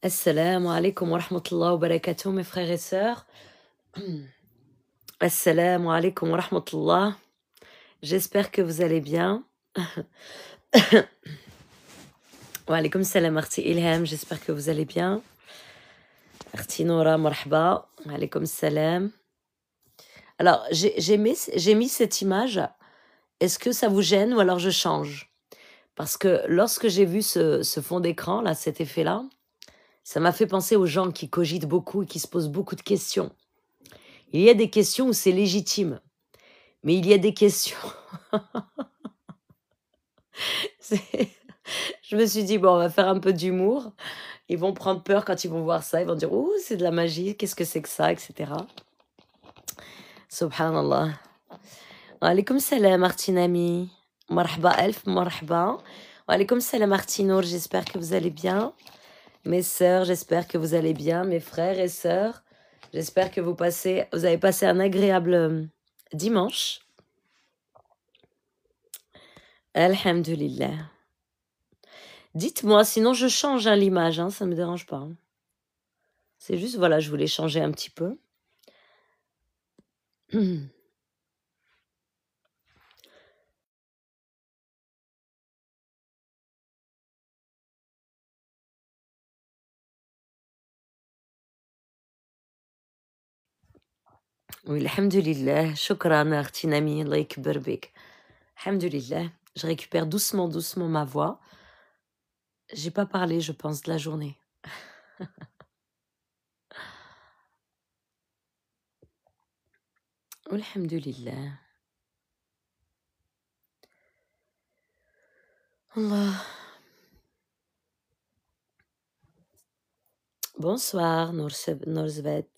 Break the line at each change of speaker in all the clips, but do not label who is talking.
Assalamu alaikum wa rahmatullahi wa barakatuh, mes frères et sœurs. Assalamu alaikum wa rahmatullah. J'espère que vous allez bien. Wa alaikum salam, Arti Ilham. J'espère que vous allez bien. Arti Nora, marhaba. Wa alaikum salam. Alors, j'ai mis cette image. Est-ce que ça vous gêne ou alors je change? Parce que lorsque j'ai vu ce fond d'écran, là, cet effet-là, ça m'a fait penser aux gens qui cogitent beaucoup et qui se posent beaucoup de questions. Il y a des questions où c'est légitime, mais il y a des questions. Je me suis dit, bon, on va faire un peu d'humour. Ils vont prendre peur quand ils vont voir ça. Ils vont dire, ouh, c'est de la magie, qu'est-ce que c'est que ça, etc. Subhanallah. Wa alaikum salam, Martinami. Marhaba Elf, marhaba. Wa alaikum salam, Martinour. J'espère que vous allez bien. Mes sœurs, j'espère que vous allez bien. Mes frères et sœurs, j'espère que vous avez passé un agréable dimanche. Alhamdulillah. Dites-moi, sinon je change l'image, ça ne me dérange pas. C'est juste, voilà, je voulais changer un petit peu. Oui, alhamdulillah. Shukran, Artinami, Allah yakbar bik. Alhamdulillah. Je récupère doucement ma voix. J'ai pas parlé, je pense, de la journée. Alhamdulillah. Allah. Bonsoir, Norzvet.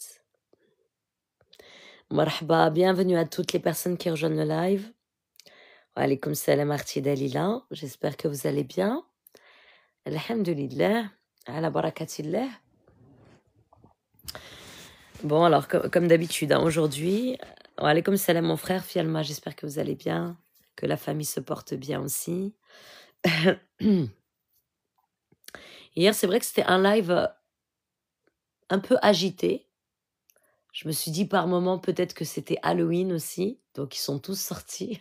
Marhaba, bienvenue à toutes les personnes qui rejoignent le live. Wa alaikum salam, Arti Dalila. J'espère que vous allez bien. Alhamdulillah. Ala barakatillah. Bon, alors, comme d'habitude, aujourd'hui, wa alaikum salam, mon frère Fialma. J'espère que vous allez bien, que la famille se porte bien aussi. Hier, c'est vrai que c'était un live un peu agité. Je me suis dit par moment peut-être que c'était Halloween aussi, donc ils sont tous sortis.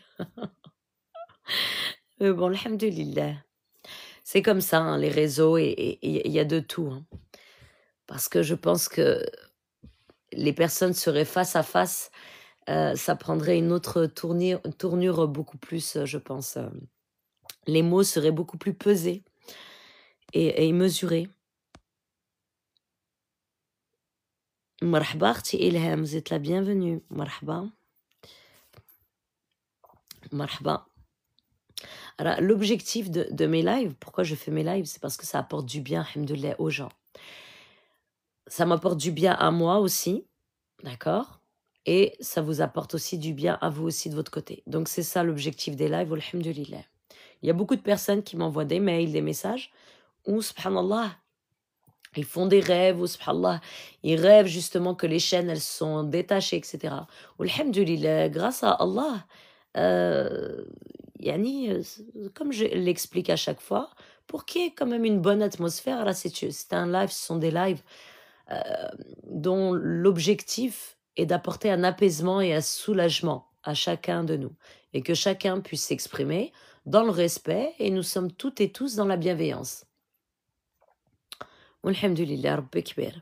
Mais bon, alhamdulillah. C'est comme ça, les réseaux, et il y a de tout. Parce que je pense que les personnes seraient face à face, ça prendrait une autre tournure beaucoup plus, je pense. Les mots seraient beaucoup plus pesés et mesurés. Marhaba, Arti Ilham, vous êtes la bienvenue. Marhaba. Marhaba. Alors, l'objectif de mes lives, pourquoi je fais mes lives, c'est parce que ça apporte du bien, alhamdoulilah, aux gens. Ça m'apporte du bien à moi aussi, d'accord? Et ça vous apporte aussi du bien à vous aussi de votre côté. Donc, c'est ça l'objectif des lives, alhamdoulilah. Il y a beaucoup de personnes qui m'envoient des mails, des messages, où, subhanallah, ils font des rêves, ou subhanallah, ils rêvent justement que les chaînes, elles sont détachées, etc. Alhamdoulilah, grâce à Allah, comme je l'explique à chaque fois, pour qu'il y ait quand même une bonne atmosphère, là, c'est un live, ce sont des lives dont l'objectif est d'apporter un apaisement et un soulagement à chacun de nous, et que chacun puisse s'exprimer dans le respect, et nous sommes toutes et tous dans la bienveillance. Alhamdulillah, Rabbi Kbir.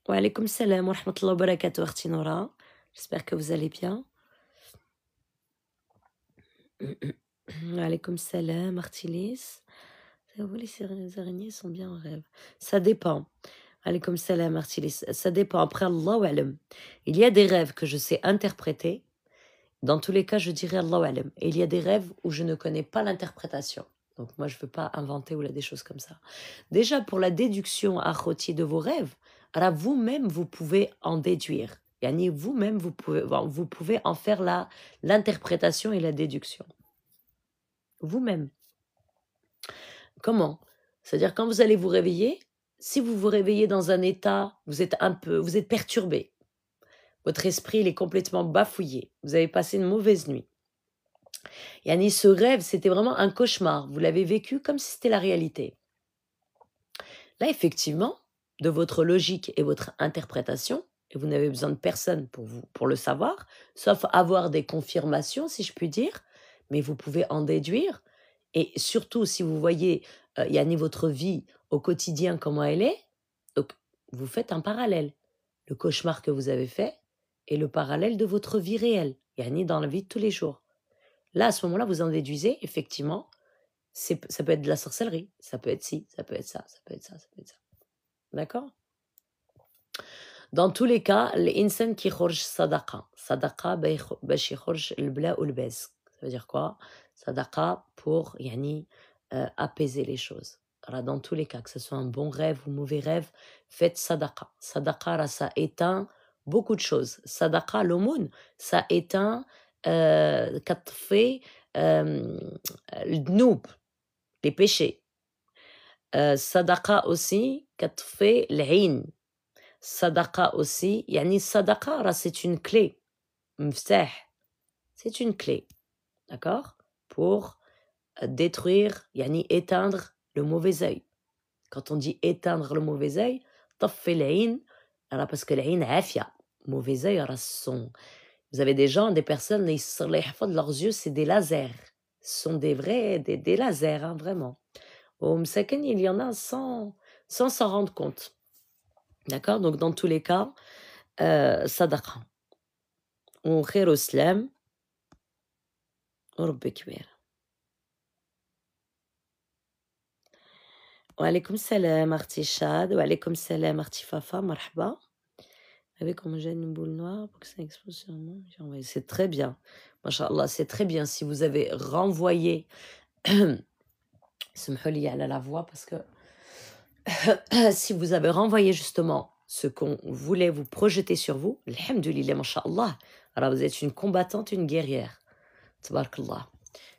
Wa alaikum salam wa rahmatullahi wa barakatuh, Arti Nora. J'espère que vous allez bien. Wa alaikum salam, Artilis. Vous, les araignées sont bien en rêve. Ça dépend. Alaikum salam, Artilis. Ça dépend. Après, Allahu alam. Il y a des rêves que je sais interpréter. Dans tous les cas, je dirais Allahu alam. Et il y a des rêves où je ne connais pas l'interprétation. Donc moi, je ne veux pas inventer ou là, des choses comme ça. Déjà, pour la déduction à Khoti de vos rêves, alors vous-même, vous pouvez en déduire. Yani, vous-même, vous pouvez en faire l'interprétation et la déduction. Vous-même. Comment? C'est-à-dire, quand vous allez vous réveiller, si vous vous réveillez dans un état, vous êtes perturbé. Votre esprit, il est complètement bafouillé. Vous avez passé une mauvaise nuit. Yani, ce rêve, c'était vraiment un cauchemar. Vous l'avez vécu comme si c'était la réalité. Là, effectivement, de votre logique et votre interprétation, et vous n'avez besoin de personne pour le savoir, sauf avoir des confirmations, si je puis dire, mais vous pouvez en déduire. Et surtout, si vous voyez, yani votre vie au quotidien, comment elle est, donc vous faites un parallèle. Le cauchemar que vous avez fait et le parallèle de votre vie réelle, yani dans la vie de tous les jours. Là, à ce moment-là, vous en déduisez, effectivement, ça peut être de la sorcellerie, ça peut être ci, ça peut être ça, ça peut être ça, ça peut être ça. D'accord? Dans tous les cas, l'insan qui خرج sadaqa. Sadaqa باش يخرج البلاء والباس. Ça veut dire quoi? Sadaqa pour yani, apaiser les choses. Alors, dans tous les cas, que ce soit un bon rêve ou mauvais rêve, faites sadaqa. Sadaqa, là, ça éteint beaucoup de choses. Sadaqa, l'aumône, ça éteint كتطفي الذنوب, les péchés. Sadaqa aussi كتطفي العين. Sadaqa aussi, yani sadaqa, là, c'est une clé. Mftah, c'est une clé, d'accord? Pour détruire, yani éteindre le mauvais œil. Quand on dit éteindre le mauvais œil, طفي العين, alors parce que العين عافية. Mauvais œil, alors vous avez des gens, des personnes, leurs yeux, c'est des lasers. Ce sont des vrais, des lasers, hein, vraiment. Au Msaken, il y en a sans s'en rendre compte. D'accord? Donc, dans tous les cas, sadaqa. وخير وسلام وربي كبير. وعليكم السلام أختي شاد, وعليكم السلام أختي فافا, مرحبا. Avec comment j'ai une boule noire pour que ça explose sur moi. C'est très bien. Masha'Allah, c'est très bien. Si vous avez renvoyé, Semholi à la voix, parce que si vous avez renvoyé justement ce qu'on voulait vous projeter sur vous, alhamdoulilah, masha'Allah, alors vous êtes une combattante, une guerrière. Tabarakallah.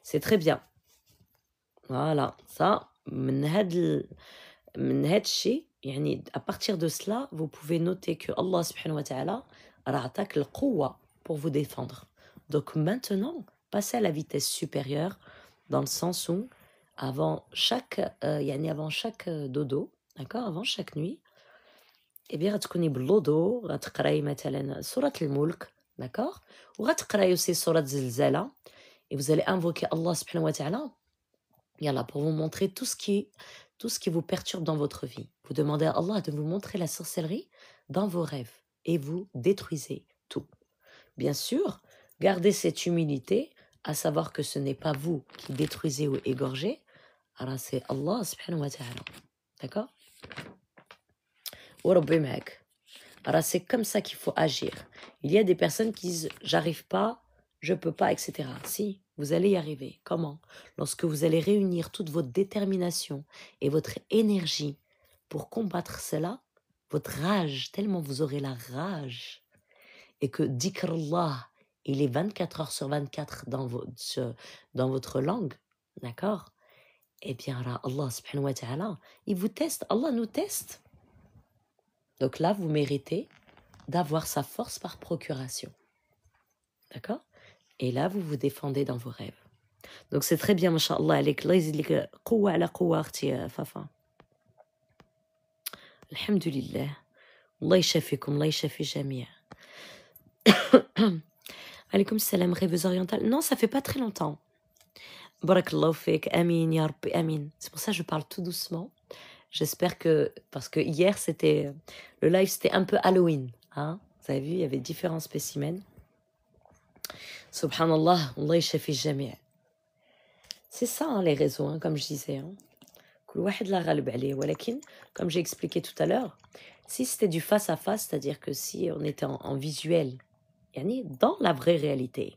C'est très bien. Voilà, ça, من هاد الشيء, يعني à partir de cela, vous pouvez noter que Allah subhanahu wa ta'ala attaque le quwwa pour vous défendre. Donc maintenant, passez à la vitesse supérieure, dans le sens où avant chaque dodo, d'accord, avant chaque nuit, eh bien, غتكوني بالوضوء, غتقراي مثلا سورة الملك, d'accord, وغتقراي aussi سورة زلزلة, et vous allez invoquer Allah subhanahu wa ta'ala, yalla, pour vous montrer tout ce qui vous perturbe dans votre vie. Vous demandez à Allah de vous montrer la sorcellerie dans vos rêves et vous détruisez tout. Bien sûr, gardez cette humilité, à savoir que ce n'est pas vous qui détruisez ou égorgez, alors c'est Allah subhanahu wa ta'ala. D'accord? Alors c'est comme ça qu'il faut agir. Il y a des personnes qui disent « j'arrive pas, je peux pas, etc. » Si, vous allez y arriver. Comment? Lorsque vous allez réunir toute votre détermination et votre énergie pour combattre cela, votre rage, tellement vous aurez la rage, et que dhikrullah, il est 24 heures sur 24 dans votre langue, d'accord? Eh bien là, Allah subhanahu wa ta'ala, il vous teste, Allah nous teste. Donc là, vous méritez d'avoir sa force par procuration. D'accord? Et là, vous vous défendez dans vos rêves. Donc c'est très bien, masha'Allah, avec Allah yazid lik quwwa ala quwwa akhti Fafa. Alhamdulillah. Allah yashafikum, Allah yashafi jamia. Alaykoum salam, rêveuse orientale. Non, ça fait pas très longtemps. Barakallahu fik, amin, ya rabbi, amin. C'est pour ça que je parle tout doucement. J'espère que, parce que hier, le live, c'était un peu Halloween. Hein? Vous avez vu, il y avait différents spécimens. Subhanallah, Allah yashafi jamia. C'est ça, hein, les réseaux, hein, comme je disais. Hein. Comme j'ai expliqué tout à l'heure, si c'était du face-à-face, c'est-à-dire que si on était en visuel, dans la vraie réalité,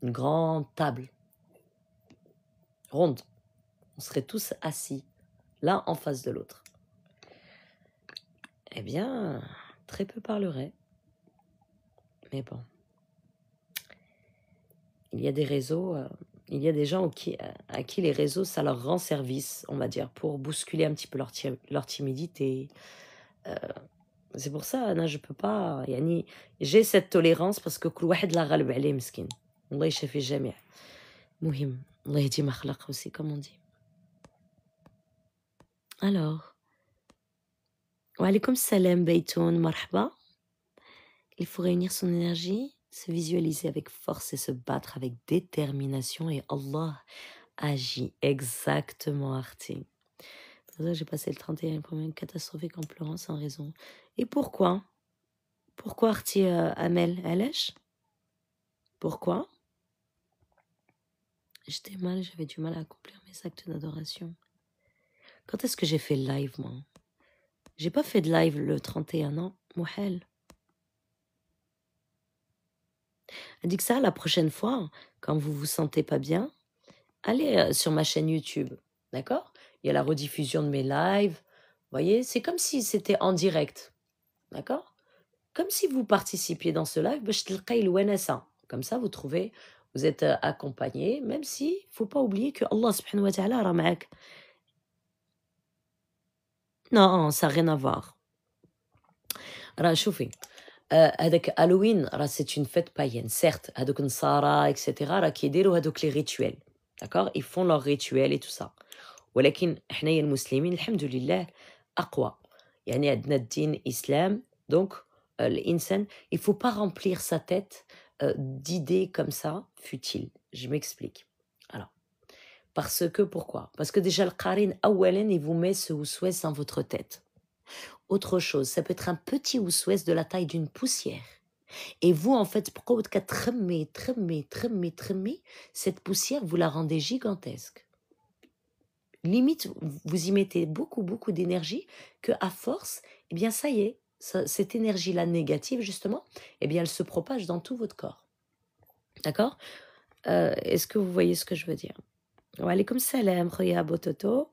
une grande table ronde, on serait tous assis, l'un en face de l'autre. Eh bien, très peu parleraient. Mais bon. Il y a des réseaux, il y a des gens à qui les réseaux, ça leur rend service, on va dire, pour bousculer un petit peu leur timidité. C'est pour ça, je peux pas, j'ai cette tolérance parce que كل واحد لا غالب عليه مسكين. الله يشفي الجميع. مهم. الله يهدي ما خلق aussi, comme on dit. Alors, Wa alaykoum salam Baytoun, marhaba. Il faut réunir son énergie, se visualiser avec force et se battre avec détermination et Allah agit exactement, Arti. C'est pour ça que j'ai passé le 31 pour une catastrophique en pleurant sans raison. Et pourquoi? Pourquoi Arti Amel Alesh? Pourquoi? J'étais mal, j'avais du mal à accomplir mes actes d'adoration. Quand est-ce que j'ai fait le live, moi? J'ai pas fait de live le 31, non? Mouhel. Elle dit que ça, la prochaine fois, quand vous vous sentez pas bien, allez sur ma chaîne YouTube, d'accord? Il y a la rediffusion de mes lives. Vous voyez, c'est comme si c'était en direct, d'accord? Comme si vous participiez dans ce live, باش تلقاي الونسة. Comme ça, vous trouvez, vous êtes accompagné, même si, faut pas oublier que Allah subhanahu wa ta'ala راه معاك. Non, ça n'a rien à voir. راه شوفي هذاك هالوين راه c'est une fête païenne, certes, هذوك النصارى etc. راه كيديروا هذوك les rituels, d'accord? Ils font leurs rituels et tout ça. ولكن حنايا المسلمين الحمد لله أقوى. يعني عندنا الدين إسلام, donc الإنسان il faut pas remplir sa tête d'idées comme ça futiles. Je m'explique. Alors, parce que pourquoi? Parce que déjà le qarin أولاً il vous met ce وسواس dans votre tête. Autre chose, ça peut être un petit وسواس de la taille d'une poussière. Et vous, en fait, cette poussière, vous la rendez gigantesque. Limite, vous y mettez beaucoup, beaucoup d'énergie que à force, eh bien, ça y est, cette énergie-là négative, justement, eh bien, elle se propage dans tout votre corps. D'accord? Est-ce que vous voyez ce que je veux dire? Wa alaykoum salam, Khoya Bototo.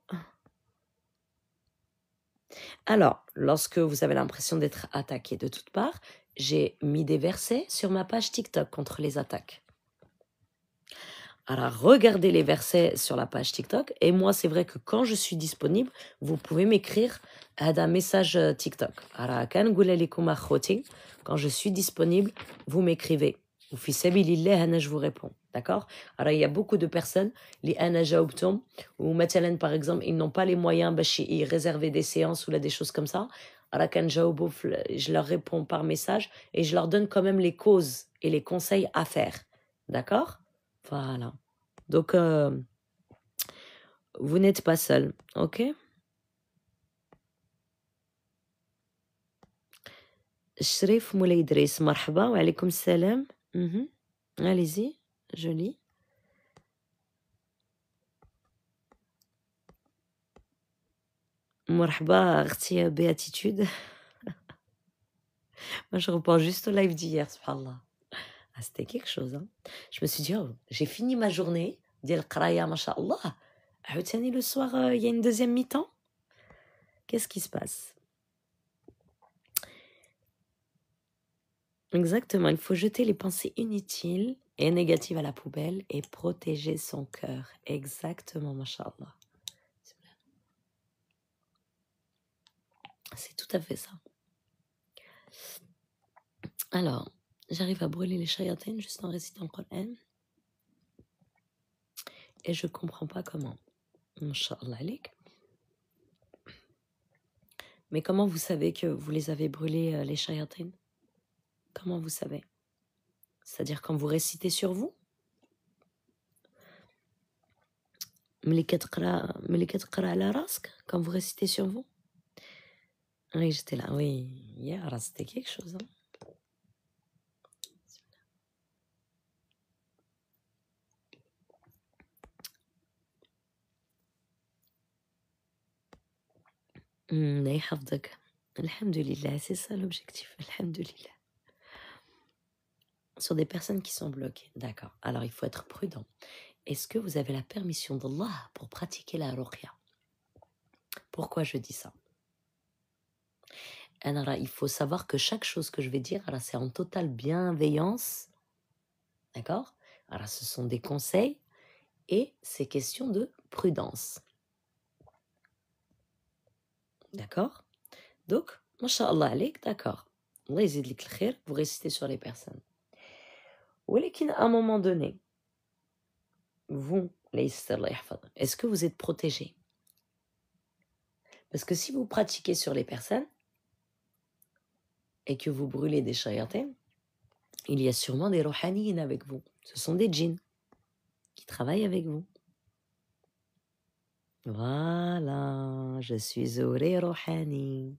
Alors, lorsque vous avez l'impression d'être attaqué de toutes parts, j'ai mis des versets sur ma page TikTok contre les attaques. Alors, regardez les versets sur la page TikTok. Et moi, c'est vrai que quand je suis disponible, vous pouvez m'écrire un message TikTok. Alors, quand je suis disponible, vous m'écrivez. Je vous réponds. D'accord? Alors, il y a beaucoup de personnes, les anajaoubtoum, ou مثلا, par exemple, ils n'ont pas les moyens de réserver des séances ou là, des choses comme ça. Alors, je leur réponds par message et je leur donne quand même les causes et les conseils à faire. D'accord? Voilà. Donc, vous n'êtes pas seul, ok? Shrif Moulay Idriss, marhaba, wa alaykoum salam. Allez-y, je lis. Marhaba, Artia Béatitude. Moi, je repense juste au live d'hier, subhanallah. Ah, c'était quelque chose, hein. Je me suis dit, oh, j'ai fini ma journée, Dial Qraya, masha'Allah. Le soir, il y a une deuxième mi-temps. Qu'est-ce qui se passe? Exactement, il faut jeter les pensées inutiles et négatives à la poubelle et protéger son cœur. Exactement, masha'Allah. C'est tout à fait ça. Alors, j'arrive à brûler les shayatines juste en récitant le Coran. Et je comprends pas comment. Masha'Allah alik. Mais comment vous savez que vous les avez brûlés, les shayatines? Comment vous savez? C'est-à-dire quand vous récitez sur vous? Melikat qra ala rask, quand vous récitez sur vous? Oui, j'étais là, oui. Hier, c'était quelque chose, hein. Alhamdulillah, c'est ça l'objectif. Alhamdulillah. Sur des personnes qui sont bloquées. D'accord. Alors, il faut être prudent. Est-ce que vous avez la permission d'Allah pour pratiquer la ruqya? Pourquoi je dis ça? Alors, il faut savoir que chaque chose que je vais dire, c'est en totale bienveillance. D'accord? Alors, ce sont des conseils et c'est question de prudence. D'accord? Donc, masha'Allah alik, d'accord. Allah yazid lik al-khir, vous récitez sur les personnes. Walakin, à un moment donné, vous, est-ce que vous êtes protégé? Parce que si vous pratiquez sur les personnes, et que vous brûlez des shayatin, il y a sûrement des rohaniyin avec vous. Ce sont des djinns qui travaillent avec vous. Voilà, je suis Zouri Rohani.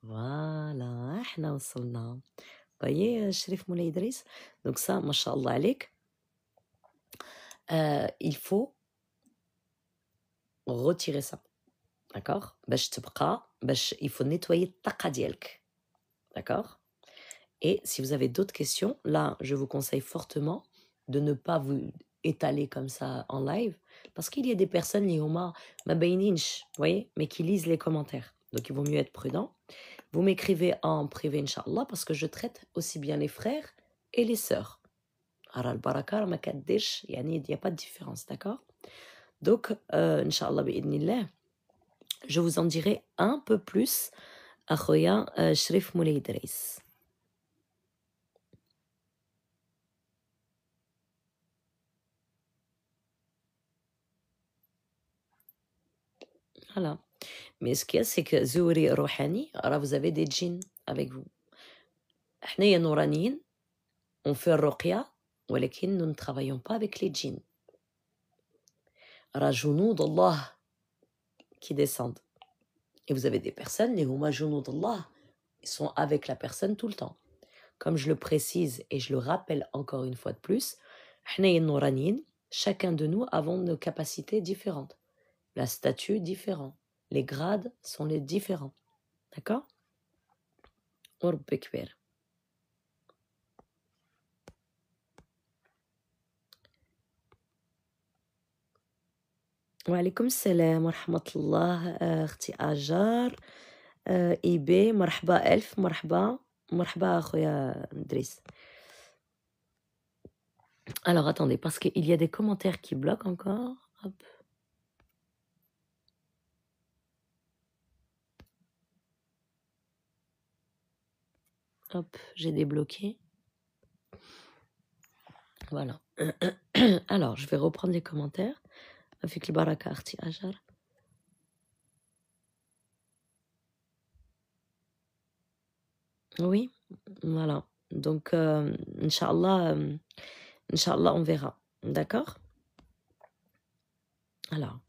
Voilà, احنا وصلنا. Voyez, Sherif Moulay Idriss. Donc ça, mashallah alik, il faut retirer ça. D'accord? باش تبقى il faut nettoyer الطاقة ديالك. D'accord? Et si vous avez d'autres questions, là, je vous conseille fortement de ne pas vous étaler comme ça en live, parce qu'il y a des personnes, ma bayninch, vous voyez, mais qui lisent les commentaires. Donc, il vaut mieux être prudent. Vous m'écrivez en privé, Inch'Allah, parce que je traite aussi bien les frères et les sœurs. Il n'y a pas de différence, d'accord? Donc, Inch'Allah, je vous en dirai un peu plus à Khoya Sherif Moulay Idriss. Voilà. Mais ce qu'il y a, c'est que Zouri Rouhani, alors vous avez des djinns avec vous. Ahna Nouraniyin, on fait ruqya, mais nous ne travaillons pas avec les djinns. Rajounoud Allah qui descendent. Et vous avez des personnes, les Huma Jounoud Allah, ils sont avec la personne tout le temps. Comme je le précise et je le rappelle encore une fois de plus, Ahna Nouraniyin, chacun de nous avons nos capacités différentes. La statue différente. Les grades sont les différents. D'accord? وربي كبير. وعليكم السلام ورحمة الله أختي أجار إيبي مرحبا ألف مرحبا مرحبا أخويا إدريس. Alors attendez, parce qu'il y a des commentaires qui bloquent encore. Hop. Hop, j'ai débloqué. Voilà. Alors, je vais reprendre les commentaires. Avec le baraka Arti Ajar. Oui, voilà. Donc, Inch'Allah, Inch'Allah, on verra. D'accord? Alors,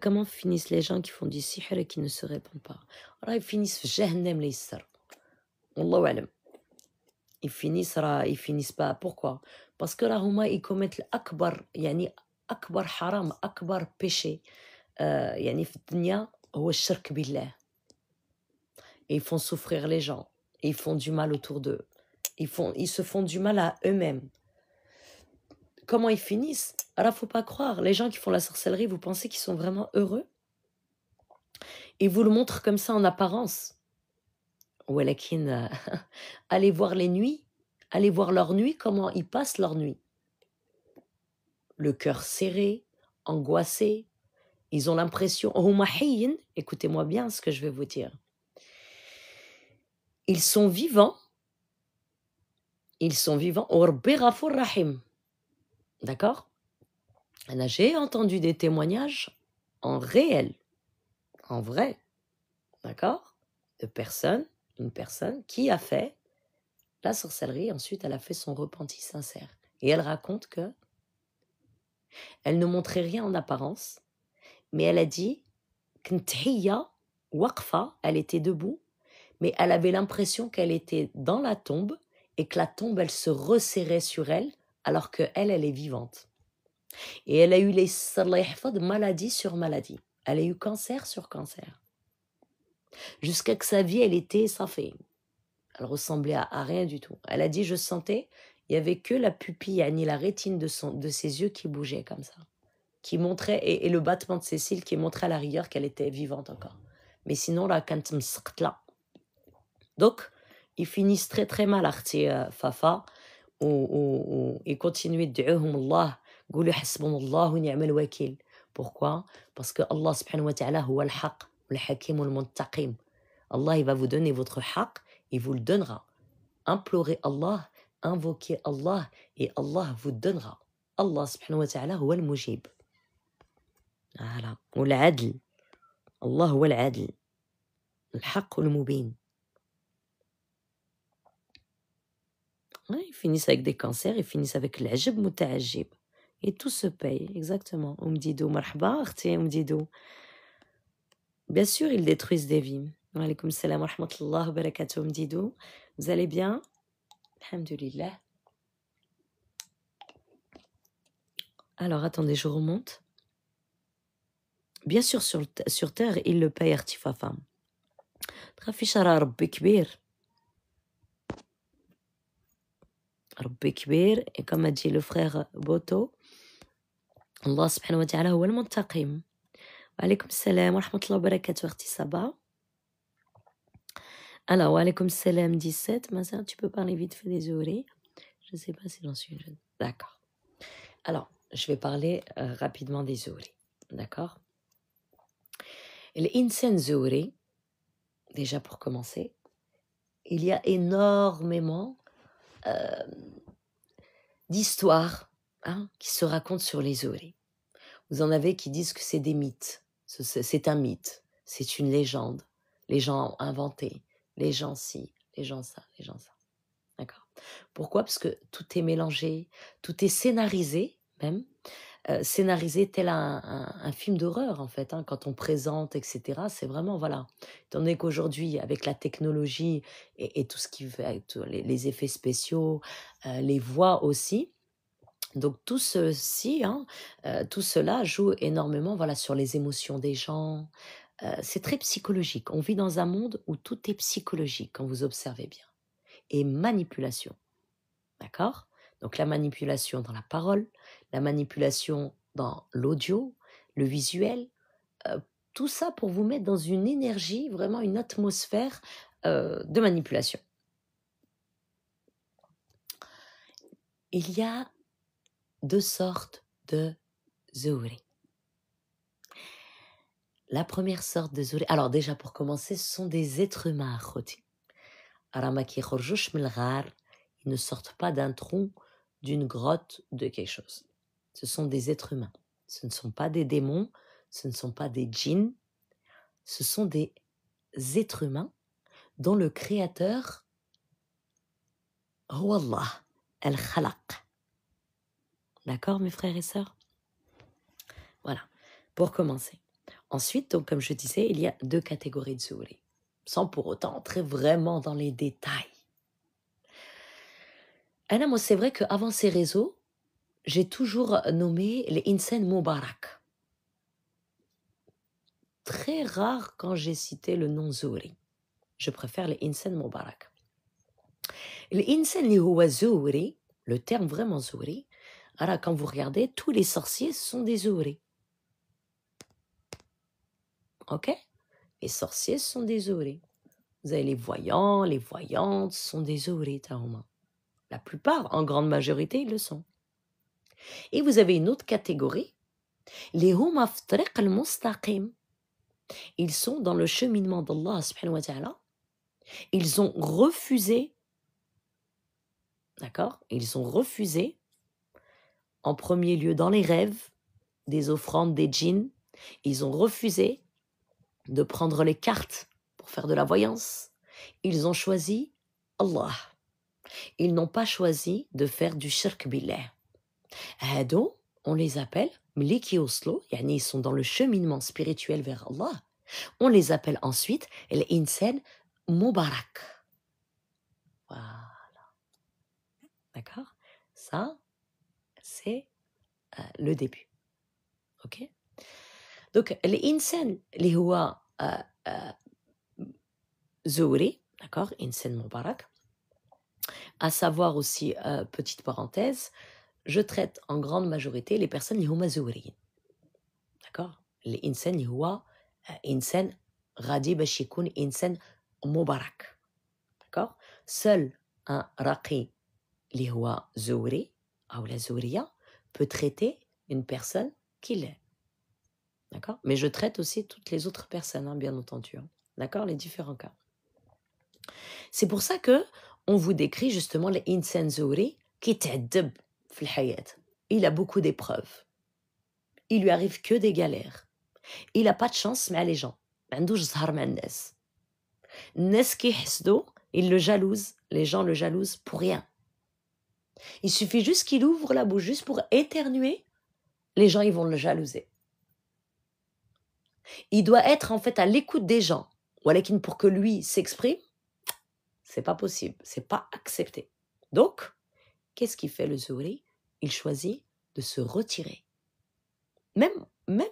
comment finissent les gens qui font du sihr et qui ne se répondent pas? Alors, ils finissent Jahannam les sar. Wallahu alam. Ils finissent pas. Pourquoi? Parce que là, ils commettent l'akbar, yani akbar haram, akbar péché. Yani في الدنيا هو الشرك بالله. Et ils font souffrir les gens. Et ils font du mal autour d'eux. Ils se font du mal à eux-mêmes. Comment ils finissent? Alors, faut pas croire. Les gens qui font la sorcellerie, vous pensez qu'ils sont vraiment heureux? Ils vous le montrent comme ça en apparence. Walakin, allez voir les nuits. Allez voir leur nuit, comment ils passent leur nuit. Le cœur serré, angoissé. Ils ont l'impression... Écoutez-moi bien ce que je vais vous dire. Ils sont vivants. Ils sont vivants. D'accord? J'ai entendu des témoignages en réel, en vrai, d'accord? De personnes, une personne qui a fait la sorcellerie, ensuite elle a fait son repenti sincère. Et elle raconte que elle ne montrait rien en apparence, mais elle a dit qu'Nthiya waqfa, elle était debout, mais elle avait l'impression qu'elle était dans la tombe et que la tombe, elle se resserrait sur elle, alors qu'elle, elle est vivante. Et elle a eu les maladie sur maladie. Elle a eu cancer sur cancer. Jusqu'à que sa vie, elle était safée. Elle ressemblait à rien du tout. Elle a dit, je sentais, il n'y avait que la pupille, ni la rétine de ses yeux qui bougeait comme ça. Qui montrait, et le battement de ses cils qui montrait à la rigueur qu'elle était vivante encore. Mais sinon, là, quand là. Donc, ils finissent très très mal, Arti Fafa, et continuez de du'uhum Allah, قولوا حسبنا الله ونعم الوكيل. Pourquoi? Parce que Allah subhanahu wa ta'ala huwa al-haq, al-hakim al-muntaqim. Allah, il va vous donner votre haq, il vous le donnera. Implorez Allah, invoquez Allah, et Allah vous donnera. Allah subhanahu wa ta'ala huwa al-mujib. Voilà. والعدل. Allah huwa al-adl. الحق المبين. Ouais, ils finissent avec des cancers, ils finissent avec l'ajab muta'ajib. Et tout se paye, exactement. Oumdidou, marhaba, akhti, oumdidou. Bien sûr, ils détruisent des vies. Wa alaykoum salam wa rahmatullah wa barakatuh, oumdidou. Vous allez bien? Alhamdulillah. Alors, attendez, je remonte. Bien sûr, sur Terre, ils le payent artifafa. تخافيش راه ربي كبير. ربي كبير. Et comme a dit le frère Boto, Allah subhanahu wa ta'ala هو المنتقم. وعليكم السلام ورحمة الله وبركاته أختي صبا. Alors, وعليكم السلام 17. Mazin, tu peux parler vite fait des oreilles. Je ne sais pas si j'en suis jeune. D'accord. Alors, je vais parler rapidement des oreilles. D'accord. L'insan zouri, déjà pour commencer, il y a énormément d'histoires qui se racontent sur les zouri. Vous en avez qui disent que c'est des mythes. C'est un mythe. C'est une légende. Les gens ont inventé. Les gens ci, les gens ça, les gens ça. D'accord. Pourquoi? Parce que tout est mélangé, tout est scénarisé même. Scénarisé tel un film d'horreur, en fait, quand on présente, etc. C'est vraiment, voilà. Étant donné qu'aujourd'hui, avec la technologie et tout ce qui fait, les effets spéciaux, les voix aussi, donc tout ceci, tout cela joue énormément, voilà, sur les émotions des gens. C'est très psychologique. On vit dans un monde où tout est psychologique, quand vous observez bien. Et manipulation. D'accord? Donc la manipulation dans la parole, la manipulation dans l'audio, le visuel, tout ça pour vous mettre dans une énergie, vraiment une atmosphère de manipulation. Il y a deux sortes de zouri. La première sorte de zouri, alors déjà pour commencer, ce sont des êtres humains. Ils ne sortent pas d'un tronc, d'une grotte, de quelque chose. Ce sont des êtres humains. Ce ne sont pas des démons, ce ne sont pas des djinns, ce sont des êtres humains dont le créateur, Huwa Allah, al-Khalaq. D'accord, mes frères et sœurs? Voilà, pour commencer. Ensuite, donc, comme je disais, il y a deux catégories de zouri, sans pour autant entrer vraiment dans les détails. Anna, moi, c'est vrai qu'avant ces réseaux, j'ai toujours nommé les insan Mubarak. Très rare quand j'ai cité le nom zouri. Je préfère les insan Mubarak. Les insan li huwa zouri, le terme vraiment zouri, alors quand vous regardez, tous les sorciers sont des zouri. Ok? Les sorciers sont des zouri. Vous avez les voyants, les voyantes sont des zouri, tahoma. La plupart, en grande majorité, ils le sont. Et vous avez une autre catégorie, les huma fi tariq al-mustaqim. Ils sont dans le cheminement d'Allah subhanahu wa ta'ala. Ils ont refusé, d'accord? Ils ont refusé, en premier lieu dans les rêves, des offrandes des djinns. Ils ont refusé de prendre les cartes pour faire de la voyance. Ils ont choisi Allah. Ils n'ont pas choisi de faire du shirk billah. Hado, on les appelle Mliki Oslo, ils sont dans le cheminement spirituel vers Allah. On les appelle ensuite l'insan Mubarak. Voilà. D'accord? Ça, c'est le début. Ok? Donc, l'insan, li huwa zouri, d'accord? Insan Mubarak. À savoir aussi, petite parenthèse, je traite en grande majorité les personnes li huma zouriyin. D'accord? L'insan li huwa insan ghadi bash yikoun insan Mubarak. D'accord? Seul un raqi li huwa zouri, ou la zouriya, peut traiter une personne qui l'est. D'accord? Mais je traite aussi toutes les autres personnes, bien entendu. D'accord? Les différents cas. C'est pour ça que on vous décrit justement l'insan zouri qui ta'addab fil hayat. Il a beaucoup d'épreuves. Il lui arrive que des galères. Il n'a pas de chance مع les gens. ما عندوش زهر مع الناس. الناس كيحسدوا, ils le jalousent, les gens le jalousent pour rien. Il suffit juste qu'il ouvre la bouche, juste pour éternuer, les gens, ils vont le jalouser. Il doit être en fait à l'écoute des gens. Walakin pour que lui s'exprime, c'est pas possible, c'est pas accepté. Donc, qu'est-ce qu'il fait le Zuhri? Il choisit de se retirer. Même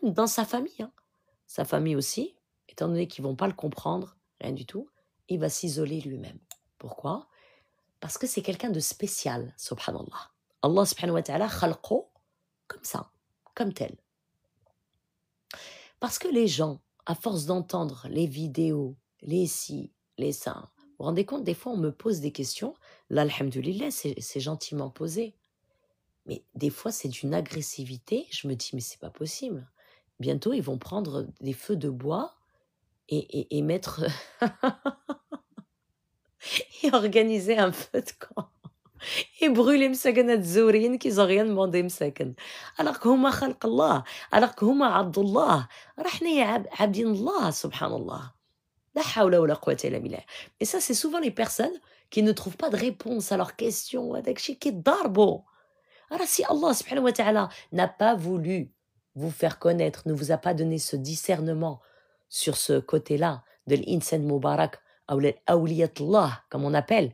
dans sa famille. Hein. Sa famille aussi, étant donné qu'ils ne vont pas le comprendre, rien du tout, il va s'isoler lui-même. Pourquoi? Parce que c'est quelqu'un de spécial, subhanallah. Allah subhanahu wa ta'ala khalqo comme ça, comme tel. Parce que les gens, à force d'entendre les vidéos, les ci, les ça, vous vous rendez compte, des fois on me pose des questions, là, alhamdoulilah, c'est gentiment posé. Mais des fois, c'est d'une agressivité, je me dis, mais c'est pas possible. Bientôt, ils vont prendre des feux de bois et mettre et organiser un feu de camp et brûler مساكن الزوريين qu'ils ont rien demandé مساكن alors que هما خلق الله alors que هما عبد الله راه حنايا عابدين الله سبحان الله لا حول ولا قوة إلا بالله. Et ça, c'est souvent les personnes qui ne trouvent pas de réponse à leurs questions وهداك الشيء كيتضاربوا. Alors si Allah subhanahu wa ta'ala n'a pas voulu vous faire connaître, ne vous a pas donné ce discernement sur ce côté-là de l'insan mubarak ou l'awliyatullah, comme on appelle,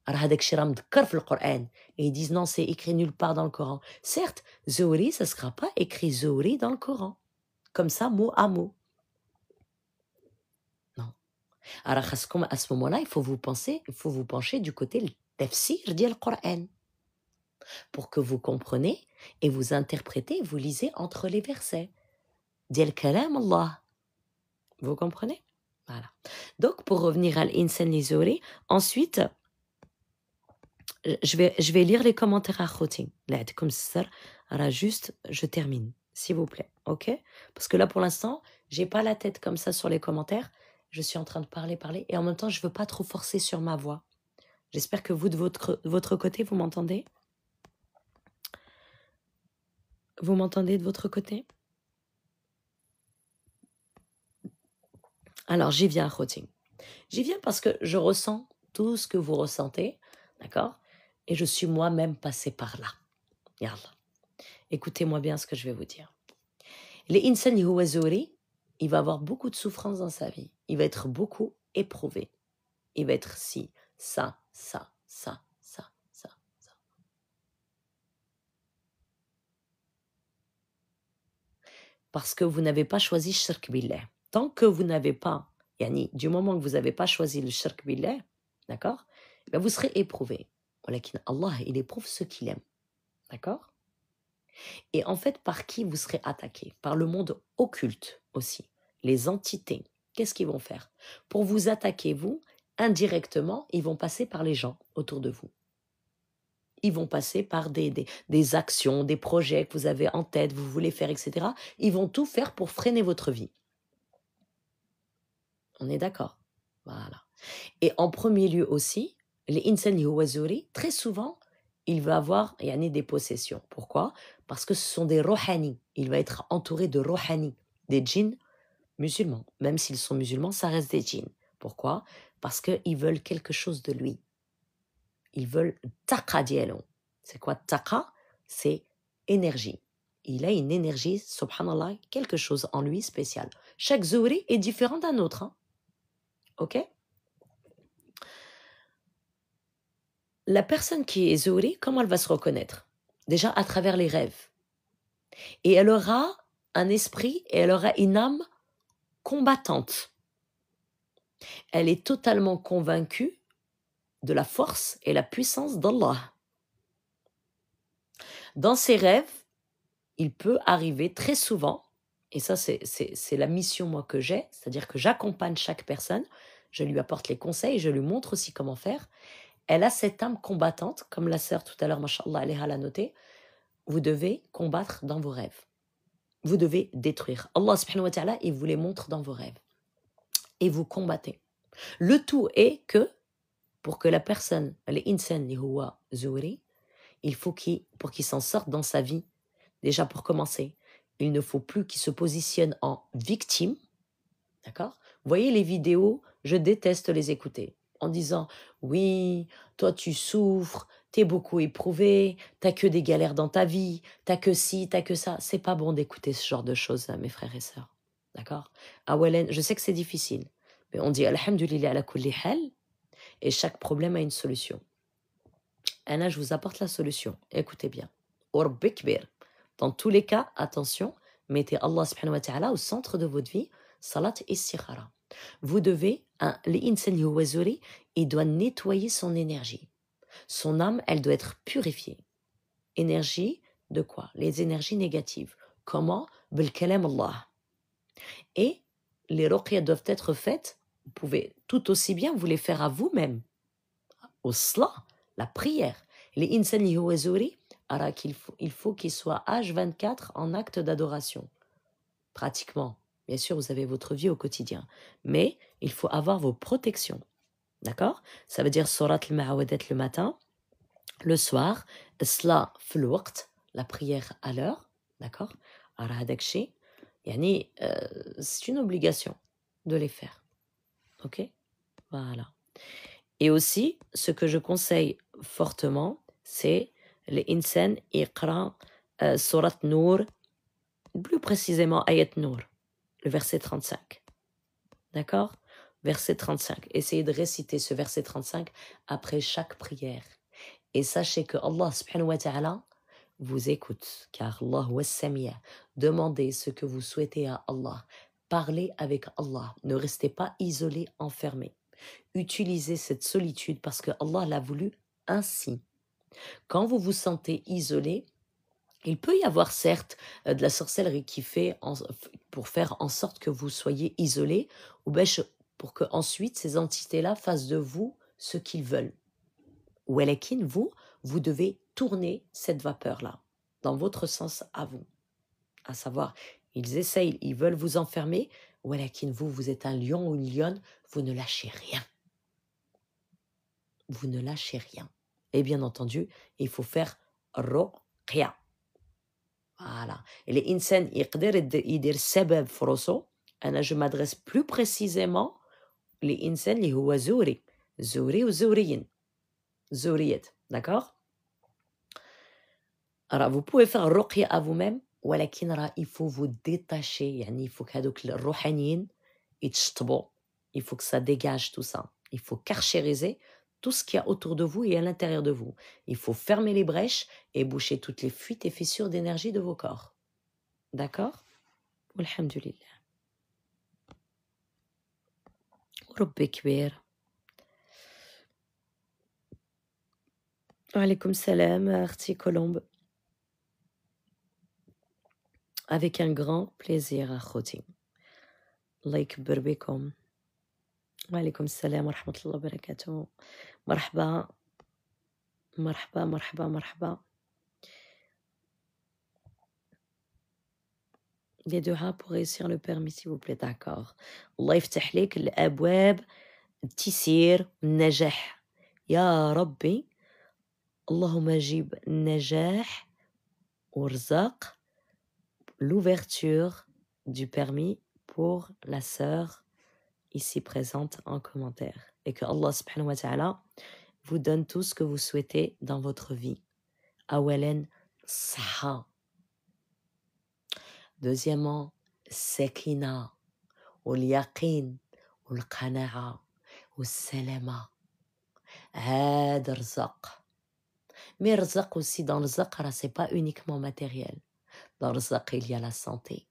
alors هذاك الشيء راه مذكر في القرآن. Et ils disent non, c'est écrit nulle part dans le Coran. Certes, Zuhri, ça ne sera pas écrit Zuhri dans le Coran, comme ça, mot à mot. Non. Alors à ce moment-là, il faut vous pencher du côté le tafsir du Coran. Pour que vous compreniez et vous interprétez, vous lisez entre les versets. Diel kalam Allah. Vous comprenez? Voilà. Donc, pour revenir à l'insan Zuhri, ensuite, je vais lire les commentaires à Khotin. Là, comme ça, juste, je termine, s'il vous plaît. OK? Parce que là, pour l'instant, j'ai pas la tête comme ça sur les commentaires. Je suis en train de parler, et en même temps, je veux pas trop forcer sur ma voix. J'espère que vous, de votre côté, vous m'entendez? Vous m'entendez de votre côté? Alors, j'y viens, Khotin. J'y viens parce que je ressens tout ce que vous ressentez, d'accord? Et je suis moi-même passée par là. Yallah. Écoutez-moi bien ce que je vais vous dire. L'insan huwa Zuhri, il va avoir beaucoup de souffrance dans sa vie. Il va être beaucoup éprouvé. Il va être ci, ça. Parce que vous n'avez pas choisi shirk billah. Tant que vous n'avez pas, du moment que vous n'avez pas choisi le shirk billah, d'accord, ben vous serez éprouvé. Walakin Allah, il éprouve ceux qu'il aime. D'accord? Et en fait, par qui vous serez attaqué? Par le monde occulte aussi. Les entités. Qu'est-ce qu'ils vont faire? Pour vous attaquer, vous, indirectement, ils vont passer par les gens autour de vous. Ils vont passer par des actions, des projets que vous avez en tête, vous voulez faire, etc. Ils vont tout faire pour freiner votre vie. On est d'accord? Voilà. Et en premier lieu aussi, les insan huwa Zuhri, très souvent, il va avoir des possessions. Pourquoi? Parce que ce sont des rohani. Il va être entouré de rohani, des djinns musulmans. Même s'ils sont musulmans, ça reste des djinns. Pourquoi? Parce qu'ils veulent quelque chose de lui. Ils veulent taqa dialon. C'est quoi taqa? C'est énergie. Il a une énergie, subhanallah, quelque chose en lui spécial. Chaque Zuhri est différent d'un autre. Hein? Ok? La personne qui est Zuhri, comment elle va se reconnaître? Déjà à travers les rêves. Et elle aura un esprit et elle aura une âme combattante. Elle est totalement convaincue de la force et la puissance d'Allah. Dans ses rêves, il peut arriver très souvent, et ça c'est la mission moi que j'ai, c'est-à-dire que j'accompagne chaque personne, je lui apporte les conseils, je lui montre aussi comment faire. Elle a cette âme combattante, comme la sœur tout à l'heure, mashallah, elle l'a noté. Vous devez combattre dans vos rêves. Vous devez détruire. Allah subhanahu wa ta'ala, il vous les montre dans vos rêves. Et vous combattez. Le tout est que, pour que la personne, l'insan li huwa Zuhri, il faut pour qu'il s'en sorte dans sa vie, déjà pour commencer, il ne faut plus qu'il se positionne en victime. D'accord? Vous voyez les vidéos, je déteste les écouter. En disant, oui, toi tu souffres, t'es beaucoup éprouvé, t'as que des galères dans ta vie, t'as que ci, t'as que ça. C'est pas bon d'écouter ce genre de choses, mes frères et sœurs. D'accord? Awalen, je sais que c'est difficile, mais on dit Alhamdulillah ala kulli hal, et chaque problème a une solution. Et là, je vous apporte la solution. Écoutez bien. Urbi kbir. Dans tous les cas, attention, mettez Allah subhanahu wa ta'ala au centre de votre vie, salat istikhara. Vous devez, l'insan huwa zuri, il doit nettoyer son énergie. Son âme, elle doit être purifiée. Énergie de quoi? Les énergies négatives. Comment? Bil kalam Allah. Et les ruqyas doivent être faites, vous pouvez tout aussi bien vous les faire à vous-même. Au sla, la prière. Les insan huwa zuri, alors il faut qu'il soit H24 en acte d'adoration. Pratiquement. Bien sûr, vous avez votre vie au quotidien. Mais il faut avoir vos protections. D'accord? Ça veut dire surat al-ma'awadat le matin, le soir, sla fil waqt, la prière à l'heure. D'accord? Alors, hadak shay, yani, c'est une obligation de les faire. Ok? Voilà. Et aussi, ce que je conseille fortement, c'est les insan iqra surat Nour, plus précisément ayat Nour, le verset 35. D'accord? Verset 35. Essayez de réciter ce verset 35 après chaque prière. Et sachez que Allah subhanahu wa ta'ala vous écoute, car Allah wa samia. Demandez ce que vous souhaitez à Allah. Parlez avec Allah. Ne restez pas isolé, enfermé. Utilisez cette solitude parce que Allah l'a voulu ainsi. Quand vous vous sentez isolé, il peut y avoir certes de la sorcellerie qui fait pour faire en sorte que vous soyez isolé, ou pour que ensuite ces entités-là fassent de vous ce qu'ils veulent. Walakin, vous devez tourner cette vapeur-là dans votre sens à vous. À savoir, ils essayent, ils veulent vous enfermer. Walakin, vous êtes un lion ou une lionne, vous ne lâchez rien. Vous ne lâchez rien. Et bien entendu, il faut faire ruqya. Voilà. Et les insan يقدر sabab froso. Je m'adresse plus précisément les insan li huwa zuri. Zuri ou zuriyin. Zuriyat. D'accord? Alors, vous pouvez faire ruqya à vous-même, ولكن il faut vous détacher. يعني il faut que هذوك الروحانيين يتشطبوا. Il faut que ça dégage tout ça. Il faut carchériser tout ce qu'il y a autour de vous et à l'intérieur de vous. Il faut fermer les brèches et boucher toutes les fuites et fissures d'énergie de vos corps. D'accord? Alhamdulillah. Rabbi kbir. Alaykoum salam, Arti Colombe. Avec un grand plaisir, Akhoti. Allah yakbar bikum. Alaykoum salam wa rahmatullahi wa barakatuh. Marhaba. Marhaba, marhaba, marhaba. Les du'a pour réussir le permis, s'il vous plaît, d'accord. Allah yaftah lik al-abwab, التيسير النجاح يا ربي اللهم جيب النجاح ورزق l'ouverture du permis pour la sœur ici présente en commentaire et que Allah subhanahu wa ta'ala vous donne tout ce que vous souhaitez dans votre vie. Awalen saha. Deuxièmement, sakina wal yaqin wal qana'a wal salama. هذا الرزق. Mais rzaq aussi, dans le zaqra, c'est pas uniquement matériel. Dans le zaq, il y a la santé.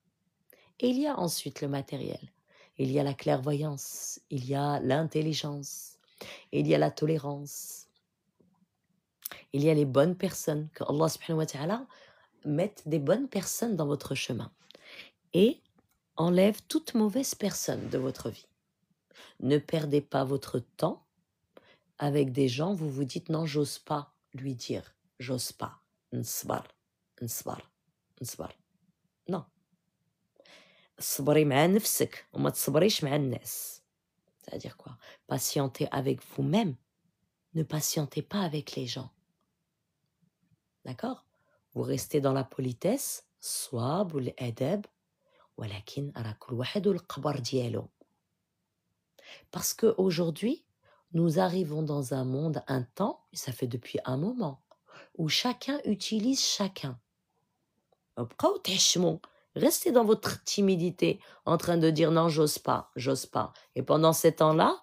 Et il y a ensuite le matériel. Il y a la clairvoyance, il y a l'intelligence, il y a la tolérance. Il y a les bonnes personnes, que Allah subhanahu wa ta'ala mette des bonnes personnes dans votre chemin. Et enlève toute mauvaise personne de votre vie. Ne perdez pas votre temps avec des gens, vous vous dites non, j'ose pas lui dire, j'ose pas. Nsbar, nsbar, nsbar. Non. صبري مع نفسك وما تصبريش مع الناس. C'est-à-dire quoi? Patientez avec vous-même. Ne patientez pas avec les gens. D'accord? Vous restez dans la politesse, الصواب والأدب, ولكن راه كل واحد والقبر ديالو. Parce qu'aujourd'hui, Nous arrivons dans un monde, un temps, et ça fait depuis un moment, où chacun utilise chacun. Restez dans votre timidité, en train de dire non, j'ose pas, j'ose pas. Et pendant ce temps-là,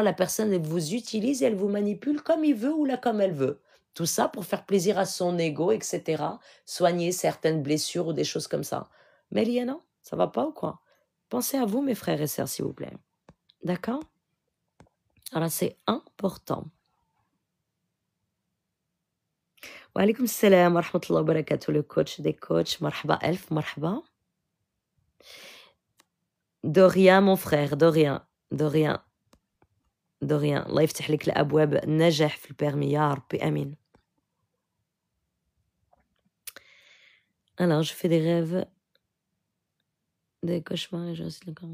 la personne, elle vous utilise, elle vous manipule comme il veut ou là comme elle veut. Tout ça pour faire plaisir à son ego, etc. Soigner certaines blessures ou des choses comme ça. Mais Liana, ça va pas ou quoi? Pensez à vous, mes frères et sœurs, s'il vous plaît. D'accord? Alors, c'est important. Wa alaykoum salam wa rahmatullahi wa barakatuh, le coach des coachs. Marhaba elf, marhaba. De rien, mon frère, de rien, de rien, de rien. Allah يفتح لك الأبواب النجاح في البيرمي يا ربي آمين. Alors, je fais des rêves, des cauchemars et j'incite le corps.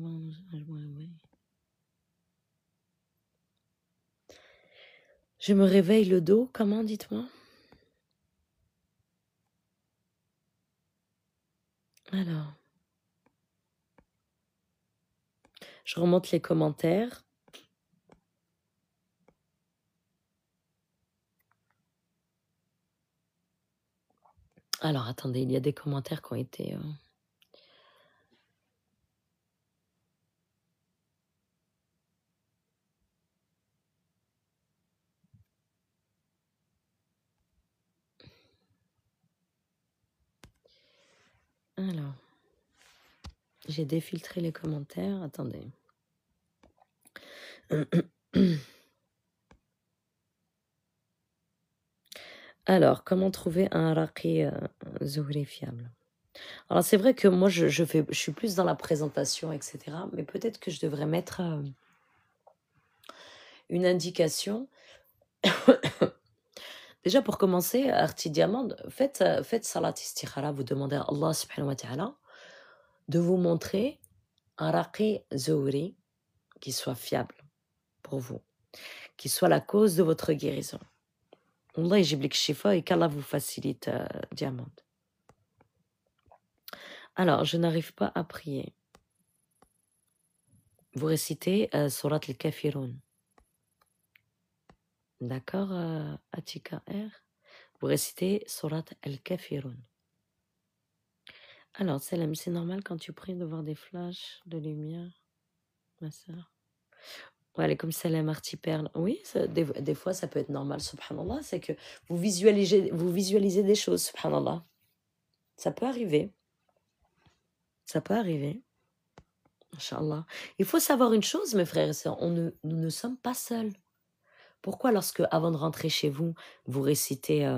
Je me réveille le dos, comment, dites-moi? Alors, je remonte les commentaires. Alors, attendez, il y a des commentaires qui ont été... Alors, j'ai défiltré les commentaires, attendez. Alors, comment trouver un raqi zohri fiable? Alors, c'est vrai que moi, je suis plus dans la présentation, etc. Mais peut-être que je devrais mettre une indication. Déjà, pour commencer, Arti Diamant, faites salat istikhara, vous demandez à Allah subhanahu wa ta'ala de vous montrer un raqi zohri qui soit fiable pour vous, qui soit la cause de votre guérison. Allah yajiblik shifa et qu'Allah vous facilite, Diamant. Alors, je n'arrive pas à prier. Vous récitez Surat al-Kafirun. D'accord, Atika R? Vous récitez Surat al-Kafirun. Alors, Salam, c'est normal quand tu pries de voir des flashs de lumière, ma sœur? Wa alaykoum salam, Artiperle. Oui, des fois, ça peut être normal, subhanallah. C'est que vous visualisez des choses, subhanallah. Ça peut arriver. Ça peut arriver. Inch'Allah. Il faut savoir une chose, mes frères et sœurs, nous ne sommes pas seuls. Pourquoi, lorsque, avant de rentrer chez vous, vous récitez,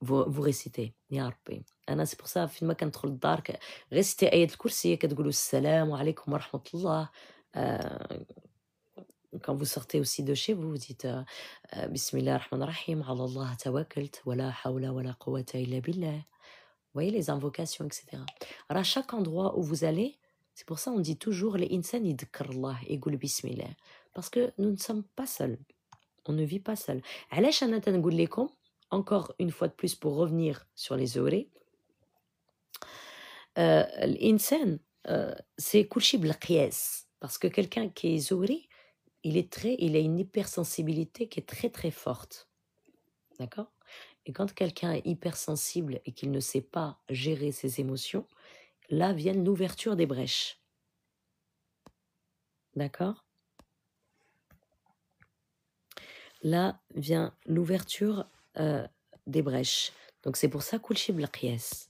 vous récitez, Ya Rabbi. C'est pour ça, فيما كندخل للدار récitez آية الكرسي كتقولوا السلام عليكم ورحمة الله. Quand vous sortez aussi de chez vous, vous dites Bismillah ar-Rahman ar-Rahim, ala Allah tawakkalt, wa la hawla wa la quwwata illa billah. Vous voyez les invocations, etc. Alors à chaque endroit où vous allez, c'est pour ça on dit toujours les insan yadhkar Allah et yqul Bismillah. Parce que nous ne sommes pas seuls. On ne vit pas seul. علاش أنا تنقول لكم encore une fois de plus pour revenir sur les zohri, l'insan c'est كلشي بالقياس parce que quelqu'un qui est zohri, il a une hypersensibilité qui est très très forte. D'accord? Et quand quelqu'un est hypersensible et qu'il ne sait pas gérer ses émotions, là vient l'ouverture des brèches. D'accord? Là vient l'ouverture des brèches. Donc c'est pour ça كلشي بالقياس.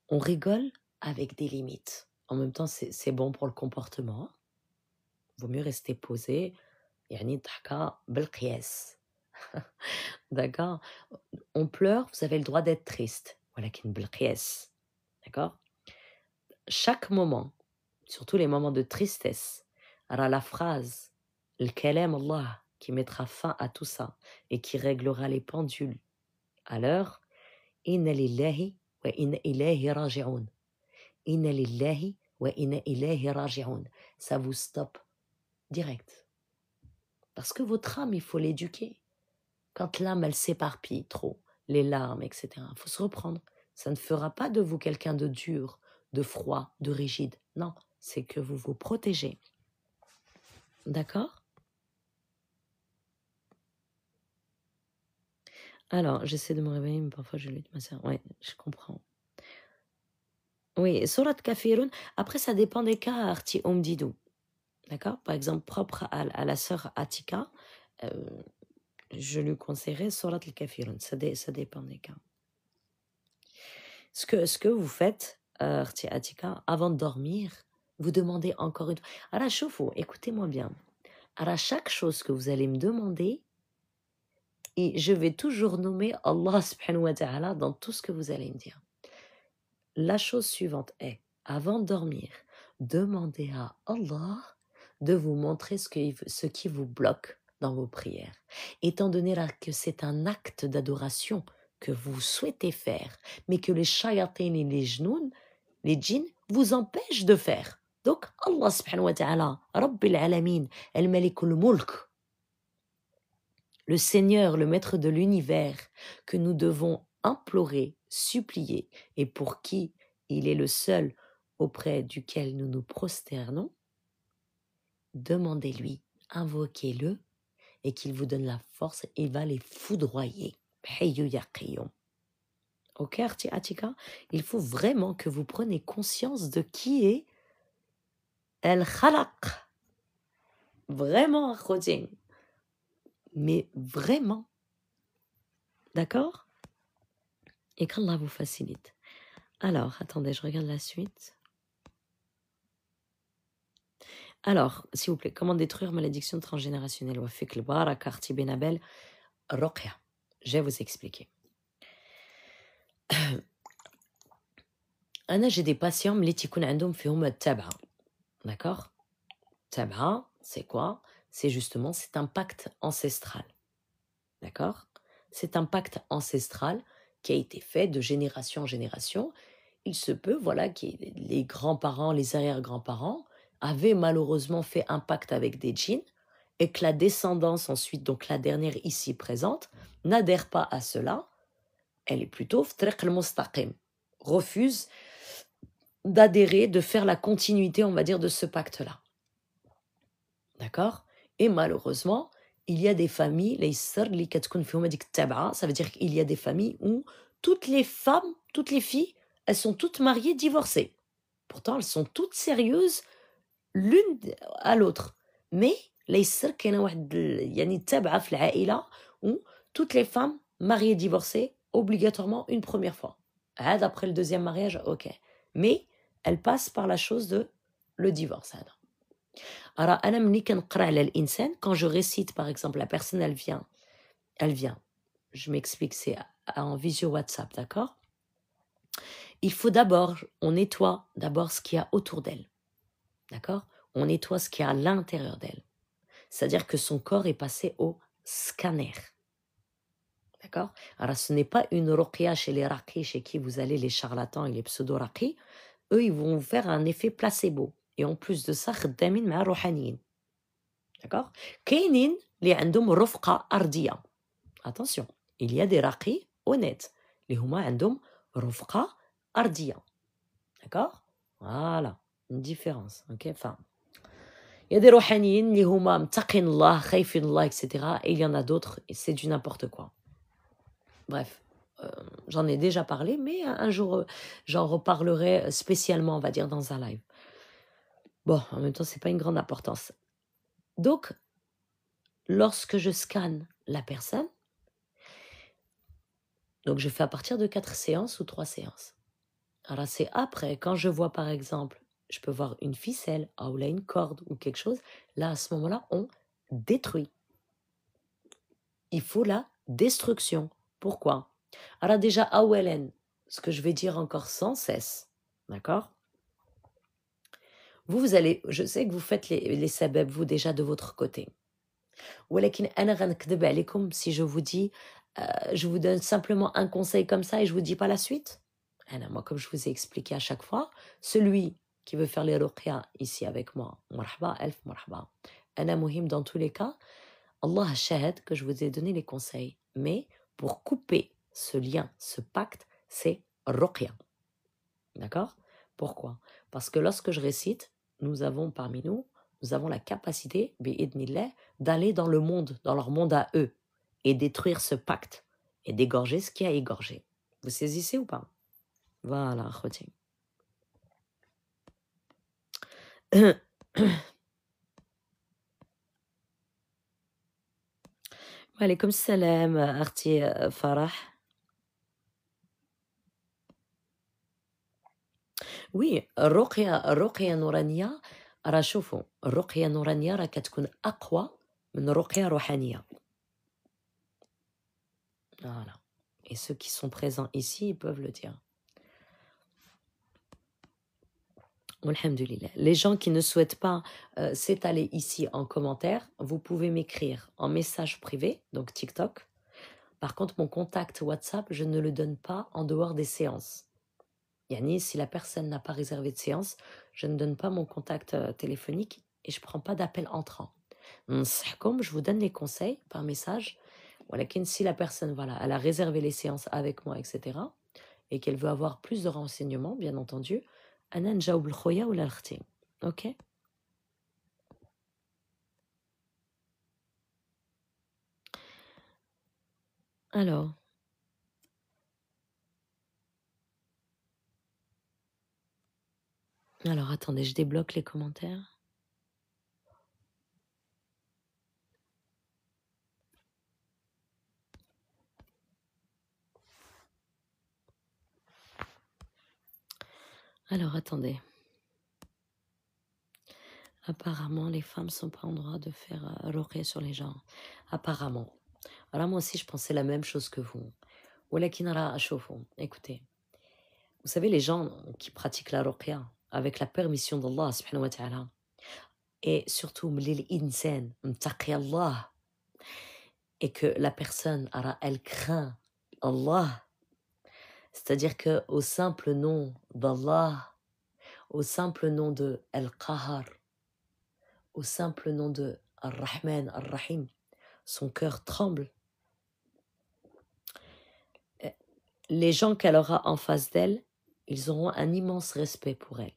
On rigole avec des limites. En même temps, c'est bon pour le comportement. Vaut mieux rester posé. يعني ضحكة بالقياس. D'accord? On pleure, vous avez le droit d'être triste. ولكن بالقياس. D'accord? Chaque moment, surtout les moments de tristesse, aura la phrase, le kalam Allah, qui mettra fin à tout ça et qui réglera les pendules à l'heure. Inna lillahi wa inna ilayhi raji'un. Inna lillahi wa inna ilayhi raji'un. Ça vous stoppe direct. Parce que votre âme, il faut l'éduquer. Quand l'âme, elle s'éparpille trop, les larmes, etc., il faut se reprendre. Ça ne fera pas de vous quelqu'un de dur, de froid, de rigide. Non, c'est que vous vous protégez. D'accord? Alors, j'essaie de me réveiller, mais parfois je lutte ma sœur. Ouais, je comprends. Oui, Surat Kafirun. Après, ça dépend des cas, Arti Omdidou. D'accord? Par exemple, propre à la sœur Atika, euh, je lui conseillerais Surat al-Kafirun. Ça dépend des cas. Ce que vous faites, Arti Atika, avant de dormir, vous demandez encore une fois. Alors, Choufou, écoutez-moi bien. Alors, chaque chose que vous allez me demander, et je vais toujours nommer Allah subhanahu wa ta'ala dans tout ce que vous allez me dire. La chose suivante est, avant de dormir, demandez à Allah de vous montrer ce qui vous bloque dans vos prières. Étant donné là que c'est un acte d'adoration que vous souhaitez faire, mais que les shayatin et les jnoun, les djinns, vous empêchent de faire. Donc, Allah subhanahu wa ta'ala, Rabbil alamin, al-malikul mulk, le Seigneur, le Maître de l'univers, que nous devons implorer, supplier, et pour qui il est le seul auprès duquel nous nous prosternons, demandez-lui, invoquez-le, et qu'il vous donne la force, il va les foudroyer. Hayyu ya qayyum. Ok, Atika, il faut vraiment que vous preniez conscience de qui est El Khalaq. Vraiment, Khodjin. Mais vraiment. D'accord? Et qu'Allah vous facilite. Alors, attendez, je regarde la suite. Alors, s'il vous plaît, comment détruire malédiction transgénérationnelle? Wafik al-baraka, Arti Benabel, Roqya. Je vais vous expliquer. J'ai des patients, d'accord? Tab'a, c'est quoi? C'est justement, c'est un pacte ancestral. D'accord? C'est un pacte ancestral qui a été fait de génération en génération. Il se peut, voilà, que les grands-parents, les arrière-grands-parents avaient malheureusement fait un pacte avec des djinns et que la descendance ensuite, donc la dernière ici présente, n'adhère pas à cela. Elle est plutôt ftriq al-mustaqim, refuse d'adhérer, de faire la continuité, on va dire, de ce pacte-là. D'accord? Et malheureusement, il y a des familles, ça veut dire qu'il y a des familles où toutes les femmes, toutes les filles, elles sont toutes mariées, divorcées. Pourtant, elles sont toutes sérieuses l'une à l'autre. Mais il y a où toutes les femmes mariées, divorcées, obligatoirement une première fois. Après le deuxième mariage, ok. Mais elles passent par la chose de le divorce. Alors, quand je récite, par exemple, la personne, elle vient. Je m'explique, c'est en visio WhatsApp, d'accord? Il faut d'abord, on nettoie d'abord ce qu'il y a autour d'elle, d'accord? On nettoie ce qu'il y a à l'intérieur d'elle. C'est-à-dire que son corps est passé au scanner, d'accord? Alors, ce n'est pas une ruqya chez les raqis, chez qui vous allez, les charlatans et les pseudo-raqis. Eux, ils vont vous faire un effet placebo. Et en plus de ça, khaddamin ma ruhaniyin. D'accord? Kainin li عندهم رفقة أرضية. Attention, il y a des raqis honnêtes. Les huma عندهم رفقة أرضية. D'accord? Voilà, une différence. Ok, enfin, il y a des rohaniyin li huma mtaqin Allah, khaifin Allah, etc. Et il y en a d'autres, et c'est du n'importe quoi. Bref, j'en ai déjà parlé, mais un jour, j'en reparlerai spécialement, on va dire, dans un live. Bon, en même temps, c'est pas une grande importance. Donc, lorsque je scanne la personne, donc je fais à partir de 4 séances ou 3 séances. Alors c'est après, quand je vois par exemple, je peux voir une ficelle, ou là une corde ou quelque chose, là à ce moment-là, on détruit. Il faut la destruction. Pourquoi? Alors déjà, Awelen, ce que je vais dire encore sans cesse, d'accord? Vous allez, je sais que vous faites les sabab, vous déjà de votre côté. Si je vous dis, je vous donne simplement un conseil comme ça et je vous dis pas la suite. Moi, comme je vous ai expliqué à chaque fois, celui qui veut faire les ruqya ici avec moi, marhaba, elf marhaba. Ana muhim dans tous les cas, Allah shahad que je vous ai donné les conseils. Mais pour couper ce lien, ce pacte, c'est ruqya. D'accord? Pourquoi? Parce que lorsque je récite, nous avons parmi nous, nous avons la capacité, bi'idnillah, d'aller dans le monde, dans leur monde à eux, et détruire ce pacte. et d'égorger ce qui a égorgé. Vous saisissez ou pas? Voilà, akhouti. Walaikum salam, أختي فرح. Oui, الرقية النورانية راه شوفوا الرقية النورانية راه كتكون أقوى من الرقية الروحانية. Voilà. Et ceux qui sont présents ici, ils peuvent le dire. Alhamdulillah. Les gens qui ne souhaitent pas s'étaler ici en commentaire, vous pouvez m'écrire en message privé, donc TikTok. Par contre, mon contact WhatsApp, je ne le donne pas en dehors des séances. Yani, si la personne n'a pas réservé de séance, je ne donne pas mon contact téléphonique et je ne prends pas d'appel entrant. Comme je vous donne les conseils par message, voilà, si la personne, voilà, elle a réservé les séances avec moi, etc., et qu'elle veut avoir plus de renseignements, bien entendu, أنا نجاوب الخويا ولا الختي. Ok. Alors, attendez, je débloque les commentaires. Alors, attendez. Apparemment, les femmes sont pas en droit de faire ruqya sur les gens. Apparemment. Alors, moi aussi, je pensais la même chose que vous. ولكن راه شوفوا, écoutez. Vous savez, les gens qui pratiquent la ruqya avec la permission d'Allah subhanahu wa ta'ala, et surtout ملي الإنسان متقي الله, et que la personne, elle craint Allah, c'est-à-dire qu'au simple nom d'Allah, au simple nom de Al-Qahar, au simple nom de Ar-Rahman, Ar-Rahim, son cœur tremble. Les gens qu'elle aura en face d'elle, ils auront un immense respect pour elle.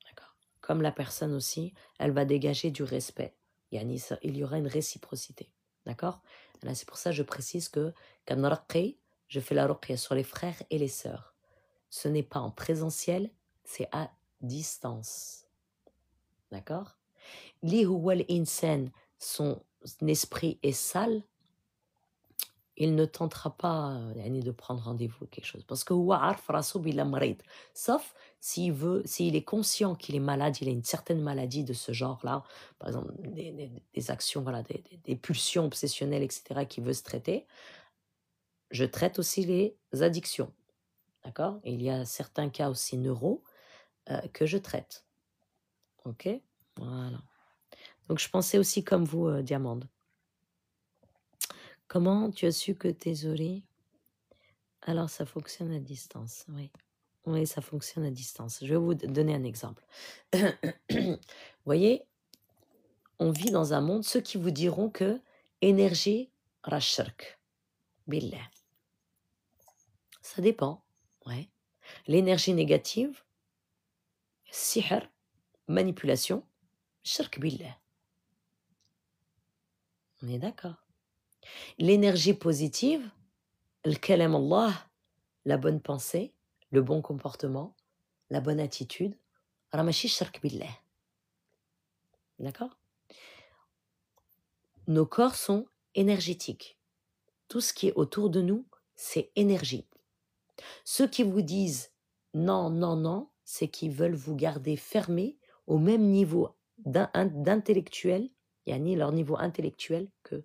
D'accord. Comme la personne aussi, elle va dégager du respect. Il y aura une réciprocité. D'accord. Là, c'est pour ça que je précise que je fais la ruqya sur les frères et les sœurs. Ce n'est pas en présentiel, c'est à distance. D'accord. Li huwa al-insan, son esprit est sale, il ne tentera pas de prendre rendez-vous ou quelque chose. Parce que huwa arf raso bila marid. Sauf s'il est conscient qu'il est malade, il a une certaine maladie de ce genre-là, par exemple des actions, voilà, des pulsions obsessionnelles, etc., qui veut se traiter. Je traite aussi les addictions. D'accord. Et il y a certains cas aussi neuro que je traite. Ok. Voilà. Donc, je pensais aussi comme vous, Diamande. Comment tu as su que tes oreilles... Alors, ça fonctionne à distance, oui. Oui, ça fonctionne à distance. Je vais vous donner un exemple. Vous voyez, on vit dans un monde, ceux qui vous diront que énergie, rashirk, billah. Ça dépend, ouais. L'énergie négative, sihr, manipulation, shirk billah. On est d'accord. L'énergie positive, le kalam Allah, la bonne pensée, le bon comportement, la bonne attitude, ramashi shirk billah. D'accord. Nos corps sont énergétiques. Tout ce qui est autour de nous, c'est énergie. Ceux qui vous disent non, non, non, c'est qu'ils veulent vous garder fermés au même niveau d'intellectuel, yani leur niveau intellectuel, que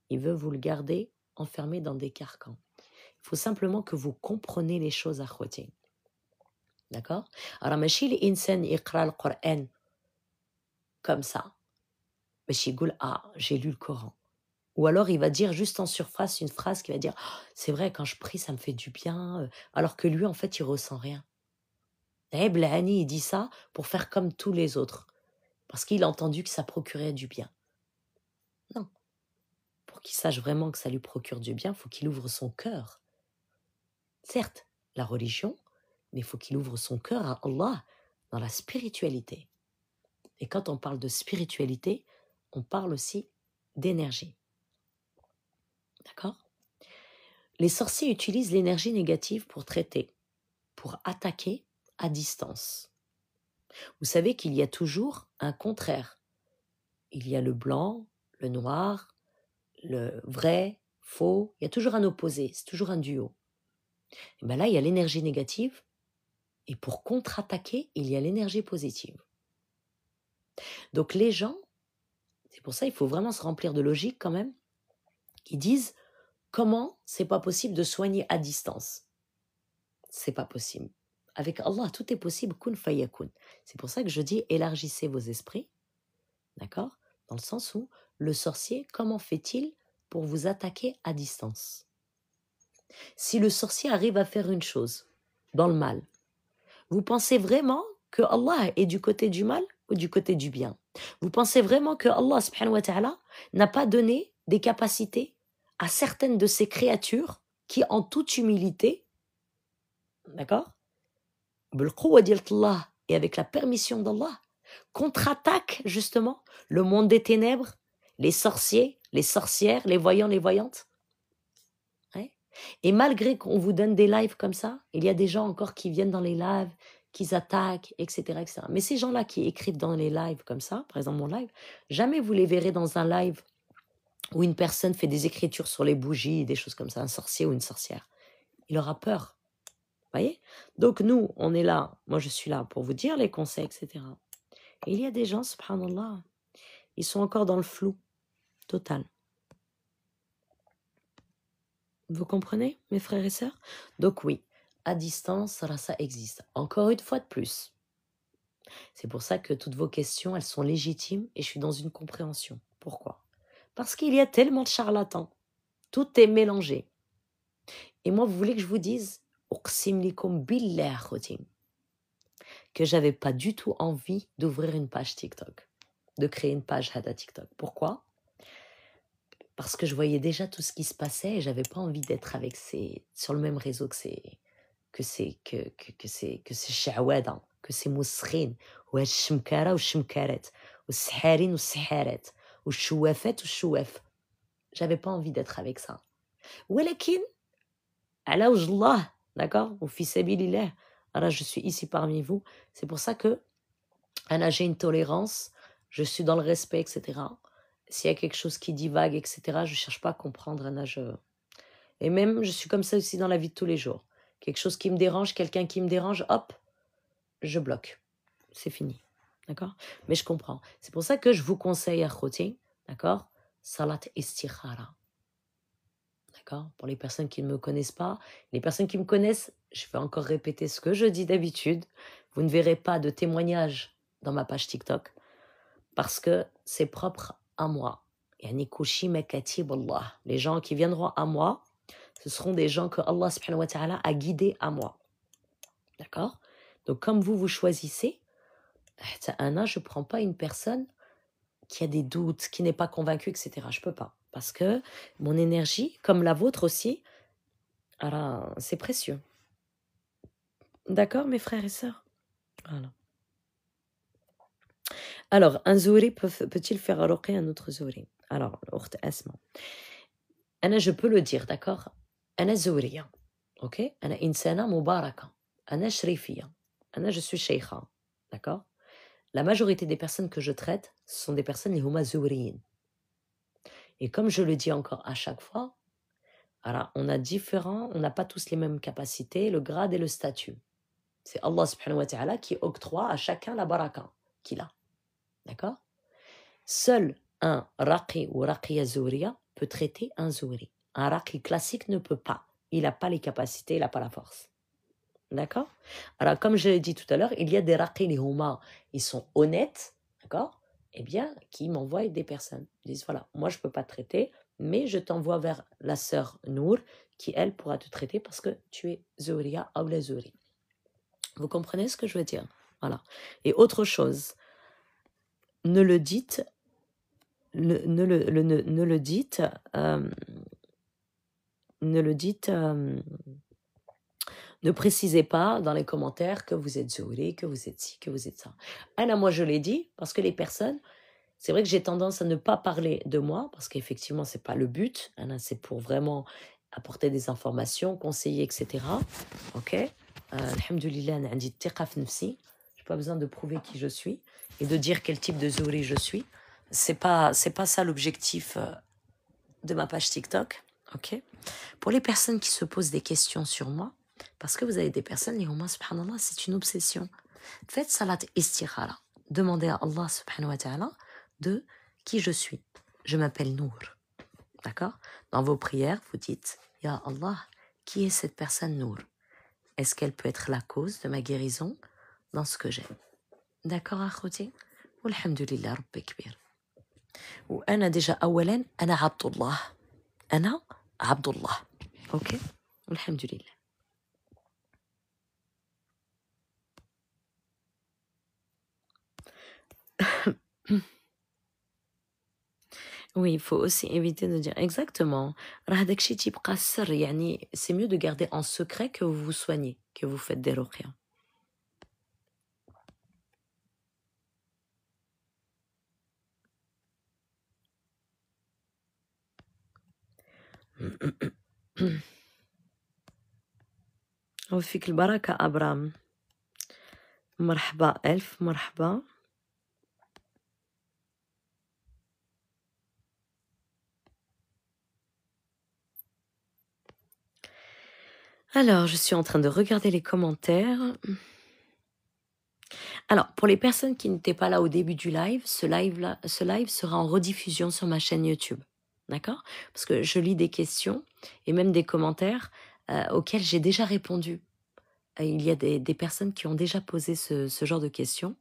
ils veulent vous le garder enfermé dans des carcans. Il faut simplement que vous compreniez les choses à côté. D'accord. Alors, machi l'insan iqra le Coran comme ça. Machi goul, ah, j'ai lu le Coran. Ou alors, il va dire juste en surface une phrase qui va dire oh, « C'est vrai, quand je prie, ça me fait du bien. » Alors que lui, en fait, il ressent rien. Eh, Blahani, il dit ça pour faire comme tous les autres. Parce qu'il a entendu que ça procurait du bien. Non. Pour qu'il sache vraiment que ça lui procure du bien, il faut qu'il ouvre son cœur. Certes, la religion, mais il faut qu'il ouvre son cœur à Allah dans la spiritualité. Et quand on parle de spiritualité, on parle aussi d'énergie. D'accord ? Les sorciers utilisent l'énergie négative pour traiter, pour attaquer à distance. Vous savez qu'il y a toujours un contraire. Il y a le blanc, le noir, le vrai, faux. Il y a toujours un opposé, c'est toujours un duo. Et bien là, il y a l'énergie négative. Et pour contre-attaquer, il y a l'énergie positive. Donc les gens, c'est pour ça qu'il faut vraiment se remplir de logique quand même, qui disent comment c'est pas possible de soigner à distance. C'est pas possible. Avec Allah, tout est possible, kun fayakun. C'est pour ça que je dis élargissez vos esprits, d'accord? Dans le sens où le sorcier, comment fait-il pour vous attaquer à distance? Si le sorcier arrive à faire une chose dans le mal, vous pensez vraiment que Allah est du côté du mal ou du côté du bien? Vous pensez vraiment que Allah subhanahu wa ta'ala n'a pas donné des capacités à certaines de ses créatures qui, en toute humilité, d'accord, بالقوة ديال الله et avec la permission d'Allah, contre-attaque justement le monde des ténèbres, les sorciers, les sorcières, les voyants, les voyantes. Ouais. Et malgré qu'on vous donne des lives comme ça, il y a des gens encore qui viennent dans les lives, qui attaquent, etc., etc. Mais ces gens-là qui écrivent dans les lives comme ça, par exemple mon live, jamais vous les verrez dans un live où une personne fait des écritures sur les bougies, des choses comme ça, un sorcier ou une sorcière. Il aura peur. Voyez? Donc nous, on est là, moi je suis là pour vous dire les conseils, etc. Et il y a des gens, subhanallah, ils sont encore dans le flou total. Vous comprenez, mes frères et sœurs? Donc oui, à distance, ça existe. Encore une fois de plus. C'est pour ça que toutes vos questions, elles sont légitimes et je suis dans une compréhension. Pourquoi? Parce qu'il y a tellement de charlatans. Tout est mélangé. Et moi, vous voulez que je vous dise, uqsim likum billah khotim, que j'avais pas du tout envie d'ouvrir une page TikTok, de créer une page Hada TikTok. Pourquoi? Parce que je voyais déjà tout ce qui se passait et j'avais pas envie d'être avec sur le même réseau que ces sha'wada, que ces mousserines, ou الشمكارة والشمكارات, والسحارين والسحارات, والشوافات والشواف. J'avais pas envie d'être avec ça. ولكن على وجه الله, d'accord, وفي سبيل الله, alors je suis ici parmi vous. C'est pour ça que j'ai une tolérance, je suis dans le respect, etc. S'il y a quelque chose qui divague, etc., je ne cherche pas à comprendre. Et même, je suis comme ça aussi dans la vie de tous les jours. Quelque chose qui me dérange, quelqu'un qui me dérange, hop, je bloque. C'est fini. D'accord? Mais je comprends. C'est pour ça que je vous conseille à Khoti, d'accord? Salat istikhara. D'accord? Pour les personnes qui ne me connaissent pas, les personnes qui me connaissent, je vais encore répéter ce que je dis d'habitude. Vous ne verrez pas de témoignages dans ma page TikTok parce que c'est propre à moi. Yani kushi makati billah. Les gens qui viendront à moi, ce seront des gens que Allah subhanahu wa ta'ala a guidés à moi. D'accord? Donc comme vous choisissez, je ne prends pas une personne qui a des doutes, qui n'est pas convaincue, etc. Je ne peux pas. Parce que mon énergie, comme la vôtre aussi, alors, c'est précieux. D'accord, mes frères et sœurs? Voilà. Alors, un zouri peut-il faire ruqya un autre zouri? Alors, l'oukht Asma. Ana, je peux le dire, d'accord? Ana zouriya. Ok? Ana insana mubaraka. Ana shrifiya. Ana, je suis sheikha. D'accord? La majorité des personnes que je traite, ce sont des personnes les huma zouriyin. Et comme je le dis encore à chaque fois, alors, on n'a pas tous les mêmes capacités, le grade et le statut. C'est Allah subhanahu wa ta'ala qui octroie à chacun la baraka qu'il a. D'accord? Seul un raqi ou raqiya zouriya peut traiter un zouri. Un raqi classique ne peut pas. Il n'a pas les capacités, il n'a pas la force. D'accord? Alors, comme je l'ai dit tout à l'heure, il y a des raqis, les huma, ils sont honnêtes, d'accord? Eh bien, qui m'envoient des personnes. Ils disent, voilà, moi, je ne peux pas te traiter, mais je t'envoie vers la sœur Nour, qui, elle, pourra te traiter parce que tu es zouriya ou la zouri. Vous comprenez ce que je veux dire? Voilà. Et autre chose, ne le dites, ne le dites, ne précisez pas dans les commentaires que vous êtes zouri, que vous êtes ci, que vous êtes ça. Anna, moi je l'ai dit parce que les personnes, c'est vrai que j'ai tendance à ne pas parler de moi parce qu'effectivement c'est pas le but. Anna, c'est pour vraiment apporter des informations, conseiller, etc. Ok. Alhamdoulilah, أنا عندي الثقة في نفسي. Je n'ai pas besoin de prouver qui je suis et de dire quel type de zouri je suis. C'est pas ça l'objectif de ma page TikTok. Ok. Pour les personnes qui se posent des questions sur moi, parce que vous avez des personnes, les humains, subhanallah, c'est une obsession. Faites salat istikhara. Demandez à Allah subhanahu wa ta'ala de qui je suis. Je m'appelle Nour. D'accord? Dans vos prières, vous dites, Ya Allah, qui est cette personne Nour? Est-ce qu'elle peut être la cause de ma guérison dans ce que j'aime? D'accord, akhouti? Walhamdulillah, Rabbi kbir. Ou ana déjà, awalan, ana Abdullah. Ana Abdullah. Ok? Walhamdulillah. Oui, il faut aussi éviter de dire exactement. راه هداك الشيء تيبقى السر يعني c'est mieux de garder en secret que vous vous soignez, que vous faites des ruqya. وفيك البركة أبرام. مرحبا ألف مرحبا. Alors, je suis en train de regarder les commentaires. Alors, pour les personnes qui n'étaient pas là au début du live, ce live sera en rediffusion sur ma chaîne YouTube. D'accord? Parce que je lis des questions et même des commentaires auxquels j'ai déjà répondu. Il y a des personnes qui ont déjà posé ce genre de questions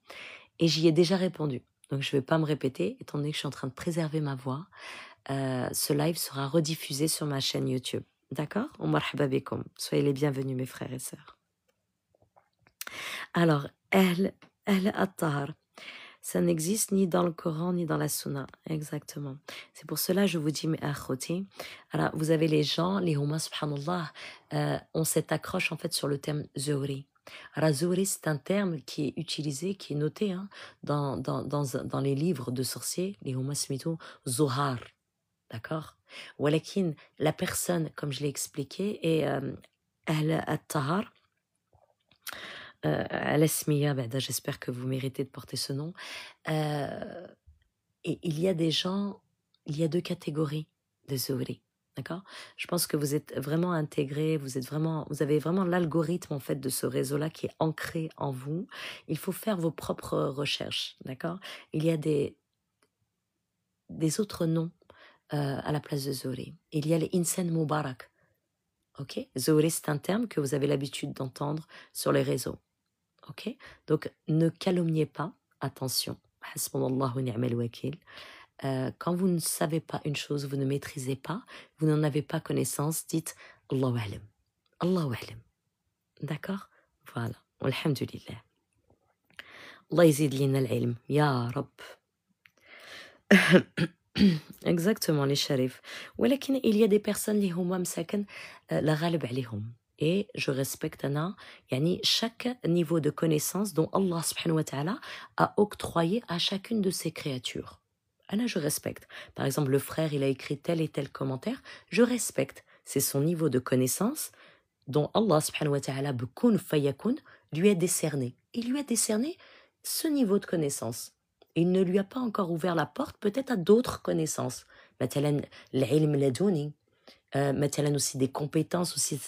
et j'y ai déjà répondu. Donc, je ne vais pas me répéter, étant donné que je suis en train de préserver ma voix. Ce live sera rediffusé sur ma chaîne YouTube. D'accord? Marhaba bikoum. Soyez les bienvenus, mes frères et sœurs. Alors, Ahl at-Tahar, ça n'existe ni dans le Coran ni dans la Sunna. Exactement. C'est pour cela que je vous dis, mes akhoti. Alors, vous avez les gens, les humains, subhanallah, ont cette accroche en fait sur le terme Zuhri. Alors, Zuhri, c'est un terme qui est utilisé, qui est noté dans les livres de sorciers, les humains smito, Zohar. D'accord? Walakin, la personne, comme je l'ai expliqué, est Ahl at-Tahar. Al-Asmiya, j'espère que vous méritez de porter ce nom. Et il y a des gens, il y a deux catégories de Zuhri. D'accord? Je pense que vous êtes vraiment intégrés, vous avez vraiment l'algorithme en fait de ce réseau-là qui est ancré en vous. Il faut faire vos propres recherches. D'accord? Il y a des autres noms à la place de Zuhri. Il y a les Insan Mubarak. Ok? Zuhri, c'est un terme que vous avez l'habitude d'entendre sur les réseaux. Ok, donc ne calomniez pas, attention. Quand vous ne savez pas une chose, vous ne maîtrisez pas, vous n'en avez pas connaissance, dites Allahu a'lam. Allahu a'lam. D'accord? Voilà. Alhamdulillah. Allah yazid lina al-ilm. Ya Rab. Exactement, les sharifs. ولكن il y a des personnes اللي هما مساكن لا غالب عليهم. Et je respecte chaque niveau de connaissance dont Allah subhanahu wa ta'ala a octroyé à chacune de ses créatures. Je respecte. Par exemple, le frère, il a écrit tel et tel commentaire. Je respecte. C'est son niveau de connaissance dont Allah subhanahu wa ta'ala b'kun fayakun lui a décerné. Il lui a décerné ce niveau de connaissance. Il ne lui a pas encore ouvert la porte peut-être à d'autres connaissances. مثلا العلم لدني. مثلا aussi des compétences, aussi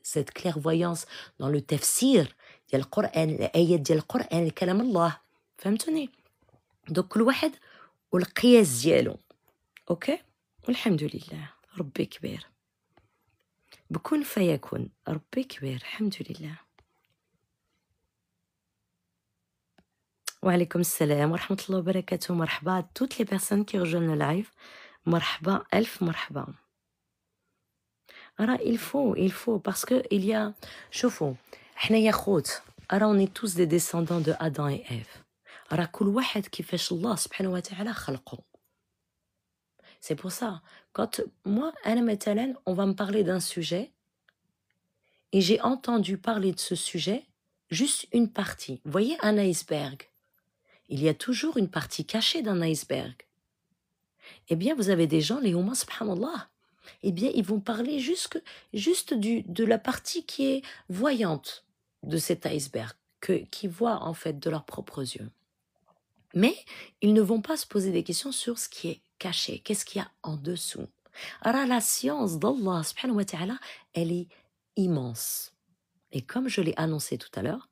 cette clairvoyance dans le tafsir ديال القرآن الآيات ديال القرآن كلام الله. فهمتوني؟ donc كل واحد والقياس ديالو. اوكي؟ والحمد لله ربي كبير. بكون فيكون ربي كبير الحمد لله. وعليكم السلام ورحمة الله وبركاته. مرحبا à toutes les personnes qui rejoignent le live. مرحبا ألف مرحبا. Alors, il faut, parce que il y a, شوفوا, حنايا خوت, on est tous des descendants de Adam et Ève. Alors, كل واحد كيفاش الله سبحانه وتعالى خلقه. C'est pour ça, quand moi, مثلا, on va me parler d'un sujet, et j'ai entendu parler de ce sujet, juste une partie. Vous voyez un iceberg? Il y a toujours une partie cachée d'un iceberg. Eh bien, vous avez des gens, les humains, subhanallah, eh bien, ils vont parler juste de la partie qui est voyante de cet iceberg, qui voit en fait de leurs propres yeux. Mais ils ne vont pas se poser des questions sur ce qui est caché, qu'est-ce qu'il y a en dessous. Alors la science d'Allah subhanahu wa ta'ala, elle est immense. Et comme je l'ai annoncé tout à l'heure,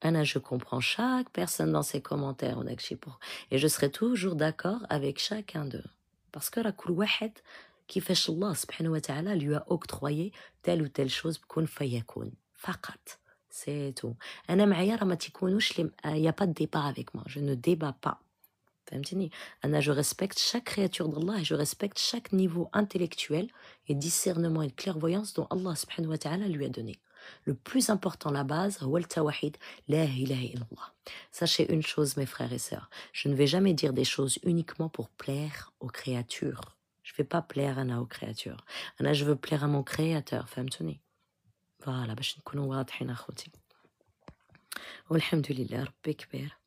Anna, je comprends chaque personne dans ses commentaires, et je serai toujours d'accord avec chacun d'eux. Parce que la kul wahed, qui fait Allah subhanahu wa ta'ala lui a octroyé telle ou telle chose, kun fayakun. Faqat. C'est tout. Anna معايا راه ما تيكونوش il n'y a pas de débat avec moi. Je ne débat pas. فهمتني؟ Anna, je respecte chaque créature d'Allah et je respecte chaque niveau intellectuel et discernement et clairvoyance dont Allah subhanahu wa ta'ala lui a donné. Le plus important, la base, هو التوحيد, la ilaha illallah. Sachez une chose, mes frères et sœurs, je ne vais jamais dire des choses uniquement pour plaire aux créatures. Je ne vais pas plaire Anna aux créatures. Anna, je veux plaire à mon créateur, فهمتني؟ Voilà, باش نكونوا واضحين أخوتي. والحمد لله ربي كبير.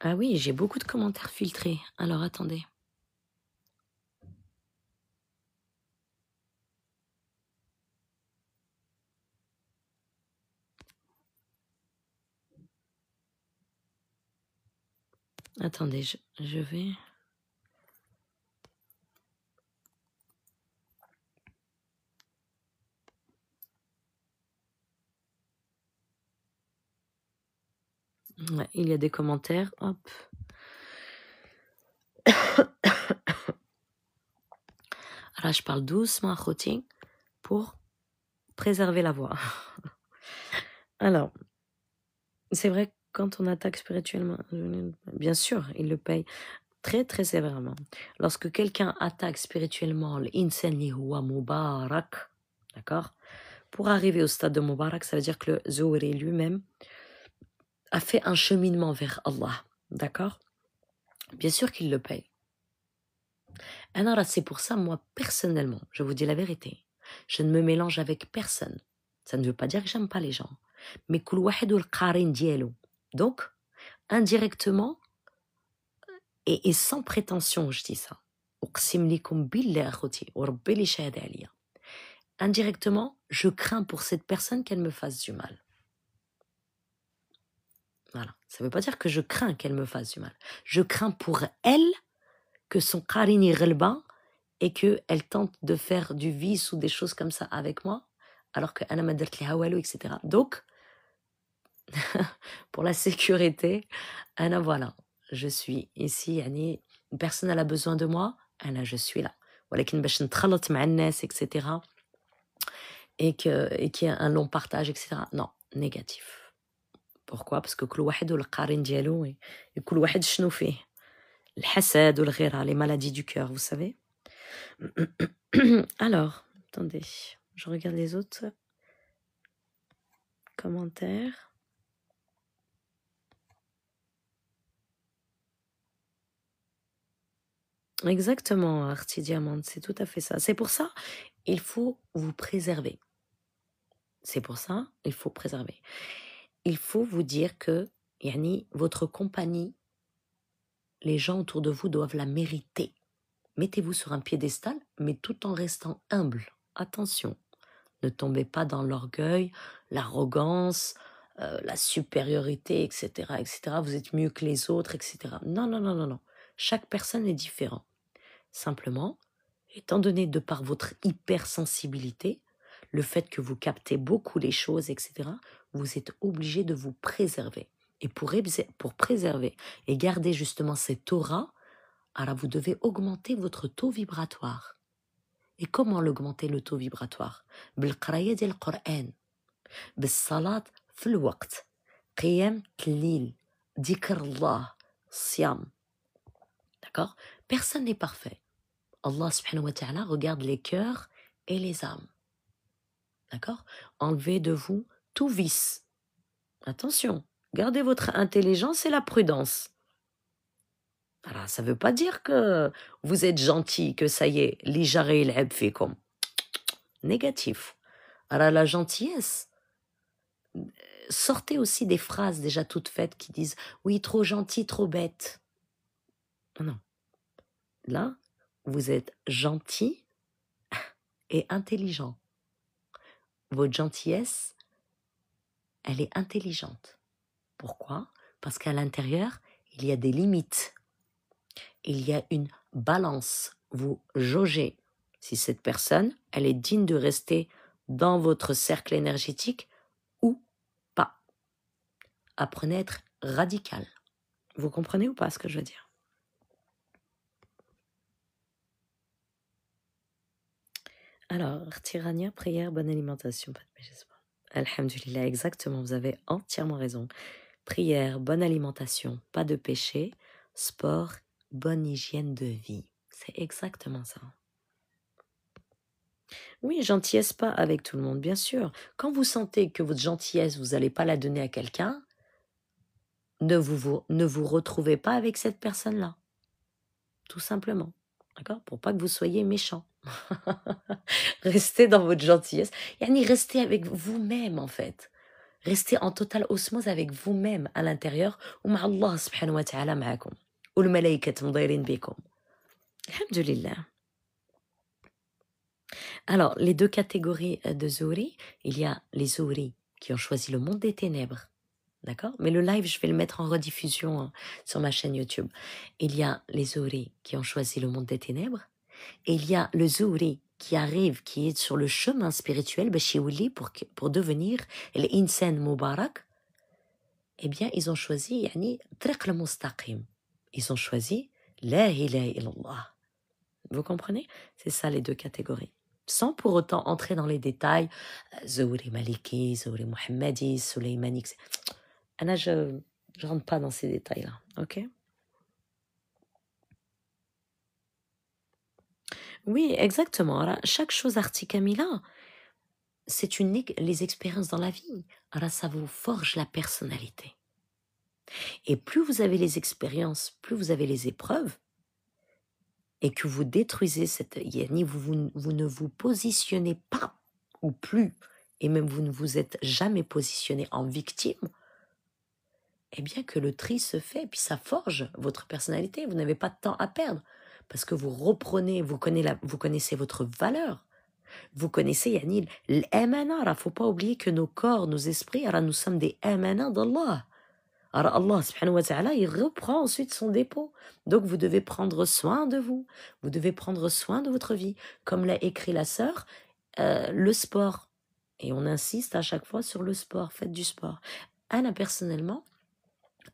Ah oui, j'ai beaucoup de commentaires filtrés. Alors attendez. Attendez, je vais... Ouais, il y a des commentaires. Hop. Alors, je parle doucement à Khoti pour préserver la voix. Alors, c'est vrai que quand on attaque spirituellement, bien sûr, il le paye très très sévèrement. Lorsque quelqu'un attaque spirituellement l'insan li huwa mubarak, d'accord, pour arriver au stade de mubarak, ça veut dire que le Zohri lui-même a fait un cheminement vers Allah, d'accord. Bien sûr qu'il le paye. Alors, c'est pour ça, moi, personnellement, je vous dis la vérité, je ne me mélange avec personne. Ça ne veut pas dire que j'aime pas les gens. Mais kul wahed wal qarin dielo. Donc, indirectement, et sans prétention, je dis ça. Uqsim likum billah akhouti, wa rabbi li shahada aliya. Indirectement, je crains pour cette personne qu'elle me fasse du mal. Voilà. Ça ne veut pas dire que je crains qu'elle me fasse du mal. Je crains pour elle que son qarin y ghalba et qu'elle tente de faire du vice ou des choses comme ça avec moi, alors que ana ma dert liha walou, etc. Donc, pour la sécurité, ana voilà, je suis ici, yani, une personne elle a besoin de moi, ana je suis là. ولكن باش نتخلط مع الناس, etc. Et qu'il y a un long partage, etc. Non, négatif. Pourquoi? Parce que كل واحد والقارن ديالو كل واحد شنو فيه. الحسد والغيرة, les maladies du cœur, vous savez. Alors, attendez, je regarde les autres commentaires. Exactement, Artie Diamante, c'est tout à fait ça. C'est pour ça, il faut vous préserver. C'est pour ça, il faut préserver. Il faut vous dire que, yani, votre compagnie, les gens autour de vous doivent la mériter. Mettez-vous sur un piédestal, mais tout en restant humble. Attention, ne tombez pas dans l'orgueil, l'arrogance, la supériorité, etc., etc. Vous êtes mieux que les autres, etc. Non, non, non, non, non. Chaque personne est différente. Simplement, étant donné de par votre hypersensibilité, le fait que vous captez beaucoup les choses, etc., vous êtes obligé de vous préserver. Et pour préserver et garder justement cette aura, alors vous devez augmenter votre taux vibratoire. Et comment l'augmenter, le taux vibratoire? بالقراية ديال القرآن, بالصلاة في الوقت, قيام الليل, ذكر الله, صيام. D'accord? Personne n'est parfait. Allah subhanahu wa ta'ala regarde les cœurs et les âmes. D'accord? Enlevez de vous tout vice. Attention, gardez votre intelligence et la prudence. Alors, ça ne veut pas dire que vous êtes gentil, que ça y est, li jaré il fikum. Négatif. Alors, la gentillesse, sortez aussi des phrases déjà toutes faites qui disent « Oui, trop gentil, trop bête ». Non. Là, vous êtes gentil et intelligent. Votre gentillesse, elle est intelligente. Pourquoi? Parce qu'à l'intérieur, il y a des limites. Il y a une balance. Vous jaugez si cette personne, elle est digne de rester dans votre cercle énergétique ou pas. Apprenez à être radical. Vous comprenez ou pas ce que je veux dire? Alors, Tirania, prière, bonne alimentation, pas de péché. Alhamdulillah, exactement, vous avez entièrement raison. Prière, bonne alimentation, pas de péché, sport, bonne hygiène de vie. C'est exactement ça. Oui, gentillesse pas avec tout le monde, bien sûr. Quand vous sentez que votre gentillesse, vous n'allez pas la donner à quelqu'un, ne vous retrouvez pas avec cette personne-là. Tout simplement. D'accord? Pour pas que vous soyez méchant. Restez dans votre gentillesse. Yani, restez avec vous-même, en fait. Restez en totale osmose avec vous-même à l'intérieur. ومع الله سبحانه وتعالى معكم. والملائكة مضيرين بكم. Alhamdulillah. Alors, les deux catégories de Zouri, il y a les Zouri qui ont choisi le monde des ténèbres. D'accord? Mais le live, je vais le mettre en rediffusion sur ma chaîne YouTube. Il y a les Zouri qui ont choisi le monde des ténèbres. Et il y a le Zouri qui arrive, qui est sur le chemin spirituel, pour devenir l'insan Mubarak. Eh bien, ils ont choisi, triq al-mustaqim. Ils ont choisi la ilaha illallah. Vous comprenez? C'est ça les deux catégories. Sans pour autant entrer dans les détails, Zouri Maliki, Zouri Mohammadi, Soleimani, etc. Anna, je ne rentre pas dans ces détails-là, ok? Oui, exactement. Alors, chaque chose Artikamila, c'est les expériences dans la vie. Alors, ça vous forge la personnalité. Et plus vous avez les expériences, plus vous avez les épreuves, et que vous détruisez cette yani, vous ne vous positionnez pas, ou plus, et même vous ne vous êtes jamais positionné en victime, eh bien que le tri se fait, et puis ça forge votre personnalité. Vous n'avez pas de temps à perdre, parce que vous reprenez, vous connaissez votre valeur. Vous connaissez, yani, l'amana. Il ne faut pas oublier que nos corps, nos esprits, alors nous sommes des amana d'Allah. Alors Allah, subhanahu wa ta'ala, il reprend ensuite son dépôt. Donc vous devez prendre soin de vous. Vous devez prendre soin de votre vie. Comme l'a écrit la sœur, le sport. Et on insiste à chaque fois sur le sport. Faites du sport. Anna, personnellement,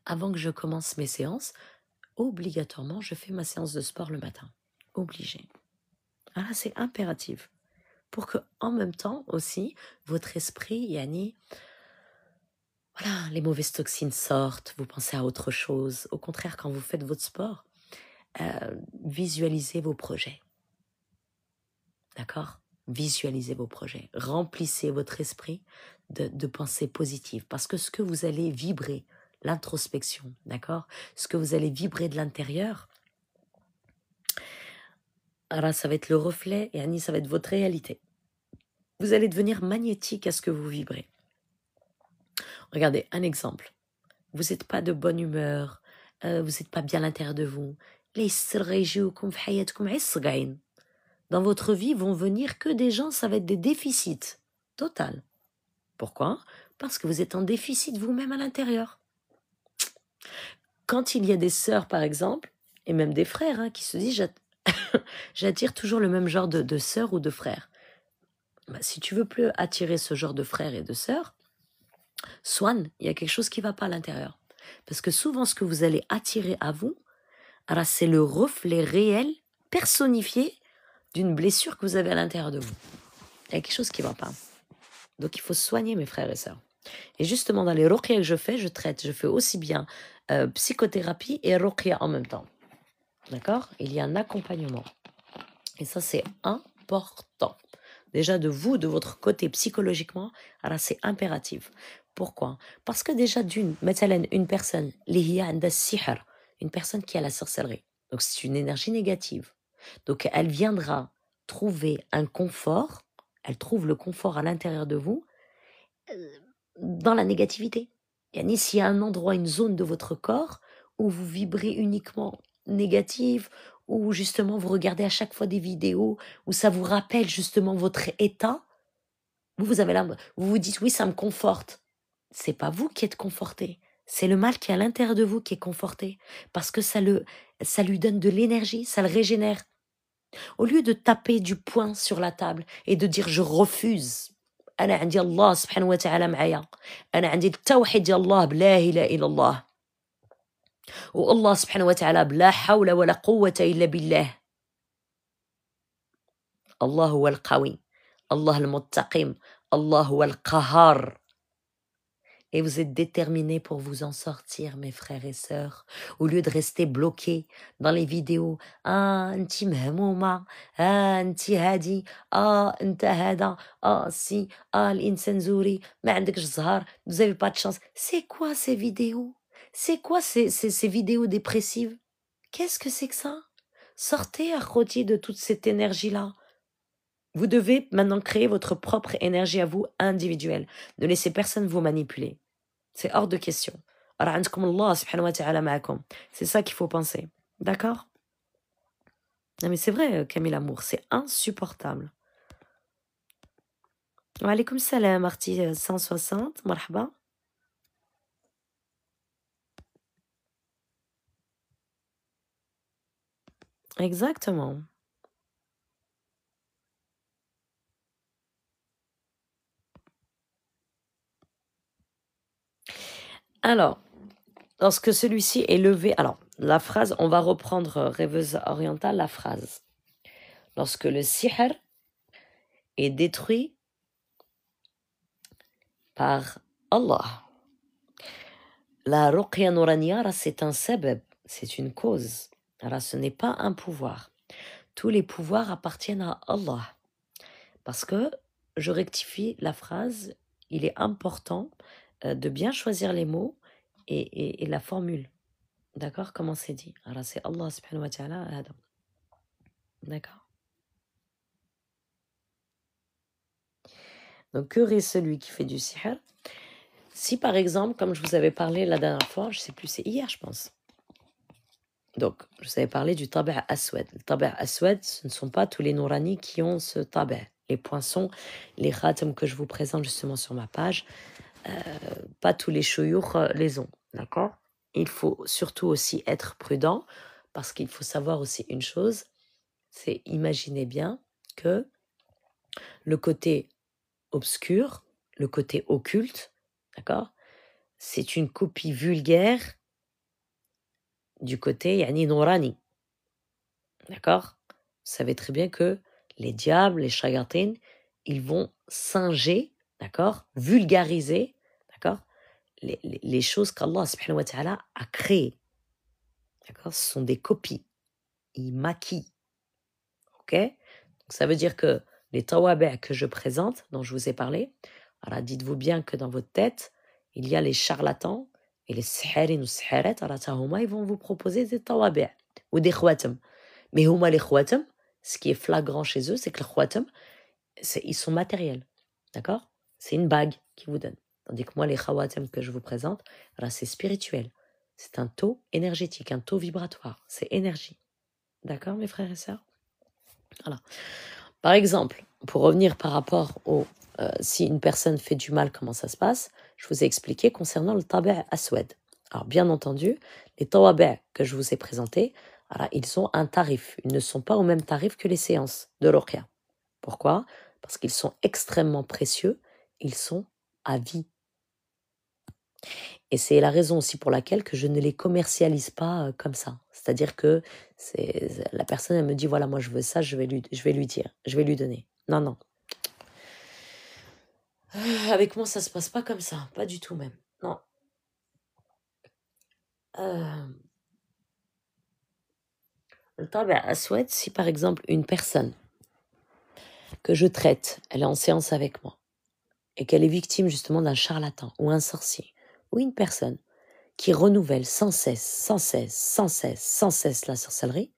avant que je commence mes séances, obligatoirement, je fais ma séance de sport le matin. Obligé. Alors c'est impératif. Pour que, en même temps aussi, votre esprit, yani, voilà, les mauvaises toxines sortent, vous pensez à autre chose. Au contraire, quand vous faites votre sport, visualisez vos projets. D'accord? Visualisez vos projets. Remplissez votre esprit de pensées positives. Parce que ce que vous allez vibrer, l'introspection, d'accord? Ce que vous allez vibrer de l'intérieur, alors ça va être le reflet, et Annie, ça va être votre réalité. Vous allez devenir magnétique à ce que vous vibrez. Regardez, un exemple. Vous n'êtes pas de bonne humeur, vous n'êtes pas bien à l'intérieur de vous. Dans votre vie vont venir que des gens, ça va être des déficits. Total. Pourquoi? Parce que vous êtes en déficit vous-même à l'intérieur. Quand il y a des sœurs, par exemple, et même des frères, qui se disent j'attire toujours le même genre de sœurs ou de frères. Bah, si tu veux plus attirer ce genre de frères et de sœurs, Swan, il y a quelque chose qui ne va pas à l'intérieur. Parce que souvent, ce que vous allez attirer à vous, alors c'est le reflet réel, personnifié, d'une blessure que vous avez à l'intérieur de vous. Il y a quelque chose qui ne va pas. Donc, il faut soigner mes frères et sœurs. Et justement, dans les ruqya que je fais aussi bien psychothérapie et ruqya en même temps. D'accord? Il y a un accompagnement. Et ça, c'est important. Déjà, de votre côté psychologiquement, alors c'est impératif. Pourquoi? Parce que déjà, une personne, une personne qui a la sorcellerie, donc c'est une énergie négative. Donc, elle viendra trouver un confort, elle trouve le confort à l'intérieur de vous, dans la négativité. Yani, s'il y a un endroit, une zone de votre corps où vous vibrez uniquement négative, où justement vous regardez à chaque fois des vidéos, où ça vous rappelle justement votre état, vous avez vous vous dites oui, ça me conforte. C'est pas vous qui êtes conforté, c'est le mal qui est à l'intérieur de vous qui est conforté, parce que ça lui donne de l'énergie, ça le régénère. Au lieu de taper du poing sur la table et de dire je refuse, أنا عندي الله سبحانه وتعالى معايا، أنا عندي التوحيد ديال الله بلا إله إلا الله، والله سبحانه وتعالى بلا حول ولا قوة إلا بالله، الله هو القوي، الله المنتقم، الله هو القهار. Et vous êtes déterminés pour vous en sortir, mes frères et sœurs, au lieu de rester bloqués dans les vidéos. Ah, انتي مهمومة, ah, انتي هادي, ah, انت هذا, ah, si, ah, الإنسان زوري, ما عندكش زهر, vous avez pas de chance. C'est quoi ces vidéos? C'est quoi ces vidéos dépressives? Qu'est-ce que c'est que ça? Sortez à côté de toute cette énergie-là. Vous devez maintenant créer votre propre énergie à vous, individuelle. Ne laissez personne vous manipuler. C'est hors de question. Alors, عندكم الله سبحانه وتعالى معكم. C'est ça qu'il faut penser. D'accord? Non mais c'est vrai, Camille Amour, c'est insupportable. Wa alaykoum salam, Arti 160, marhaba. Exactement. Alors, lorsque celui-ci est levé, alors la phrase, on va reprendre rêveuse orientale, la phrase. Lorsque le sihr est détruit par Allah. La ruqya nouraniya, c'est un sabab, c'est une cause. Alors, ce n'est pas un pouvoir. Tous les pouvoirs appartiennent à Allah. Parce que, je rectifie la phrase, il est important de bien choisir les mots et la formule. D'accord? Comment c'est dit? Alors, c'est Allah subhanahu wa ta'ala Adam. D'accord? Donc, que est celui qui fait du sihr? Si, par exemple, comme je vous avais parlé la dernière fois, je ne sais plus, c'est hier, je pense. Donc, je vous avais parlé du tabi' aswad. Le tabi' aswad, ce ne sont pas tous les nourani qui ont ce tabi'. Les poinçons, les khatam que je vous présente justement sur ma page, pas tous les shuyukh les ont. D'accord? Il faut surtout aussi être prudent, parce qu'il faut savoir aussi une chose, c'est imaginez bien que le côté obscur, le côté occulte, d'accord? C'est une copie vulgaire du côté yani nourani. D'accord? Vous savez très bien que les diables, les shayatin, ils vont singer, d'accord? Vulgariser, d'accord? Les choses qu'Allah subhanahu wa ta'ala a créées. D'accord? Ce sont des copies. Ils maquillent. Ok? Donc, ça veut dire que les tawabi' que je présente, dont je vous ai parlé, alors dites-vous bien que dans votre tête, il y a les charlatans et les sihirin ou sihirat, alors tahuma, ils vont vous proposer des tawabi' ou des khwatam. Mais huma les khwatam, ce qui est flagrant chez eux, c'est que les khwatam, ils sont matériels. D'accord? C'est une bague qu'ils vous donnent. Tandis que moi, les khawatam que je vous présente, alors c'est spirituel. C'est un taux énergétique, un taux vibratoire. C'est énergie. D'accord, mes frères et sœurs? Voilà. Par exemple, pour revenir par rapport au si une personne fait du mal, comment ça se passe, je vous ai expliqué concernant le tabi' aswad. Alors, bien entendu, les tawabi' que je vous ai présentés, alors, ils ont un tarif. Ils ne sont pas au même tarif que les séances de ruqya. Pourquoi? Parce qu'ils sont extrêmement précieux, ils sont à vie. Et c'est la raison aussi pour laquelle que je ne les commercialise pas comme ça. C'est-à-dire que la personne, elle me dit, voilà, moi je veux ça, je vais lui dire, je vais lui donner. Non, non. Avec moi, ça se passe pas comme ça. Pas du tout même. Non. Le tabi' aswad, si par exemple une personne que je traite, elle est en séance avec moi, et qu'elle est victime justement d'un charlatan ou un sorcier, ou une personne qui renouvelle sans cesse la sorcellerie,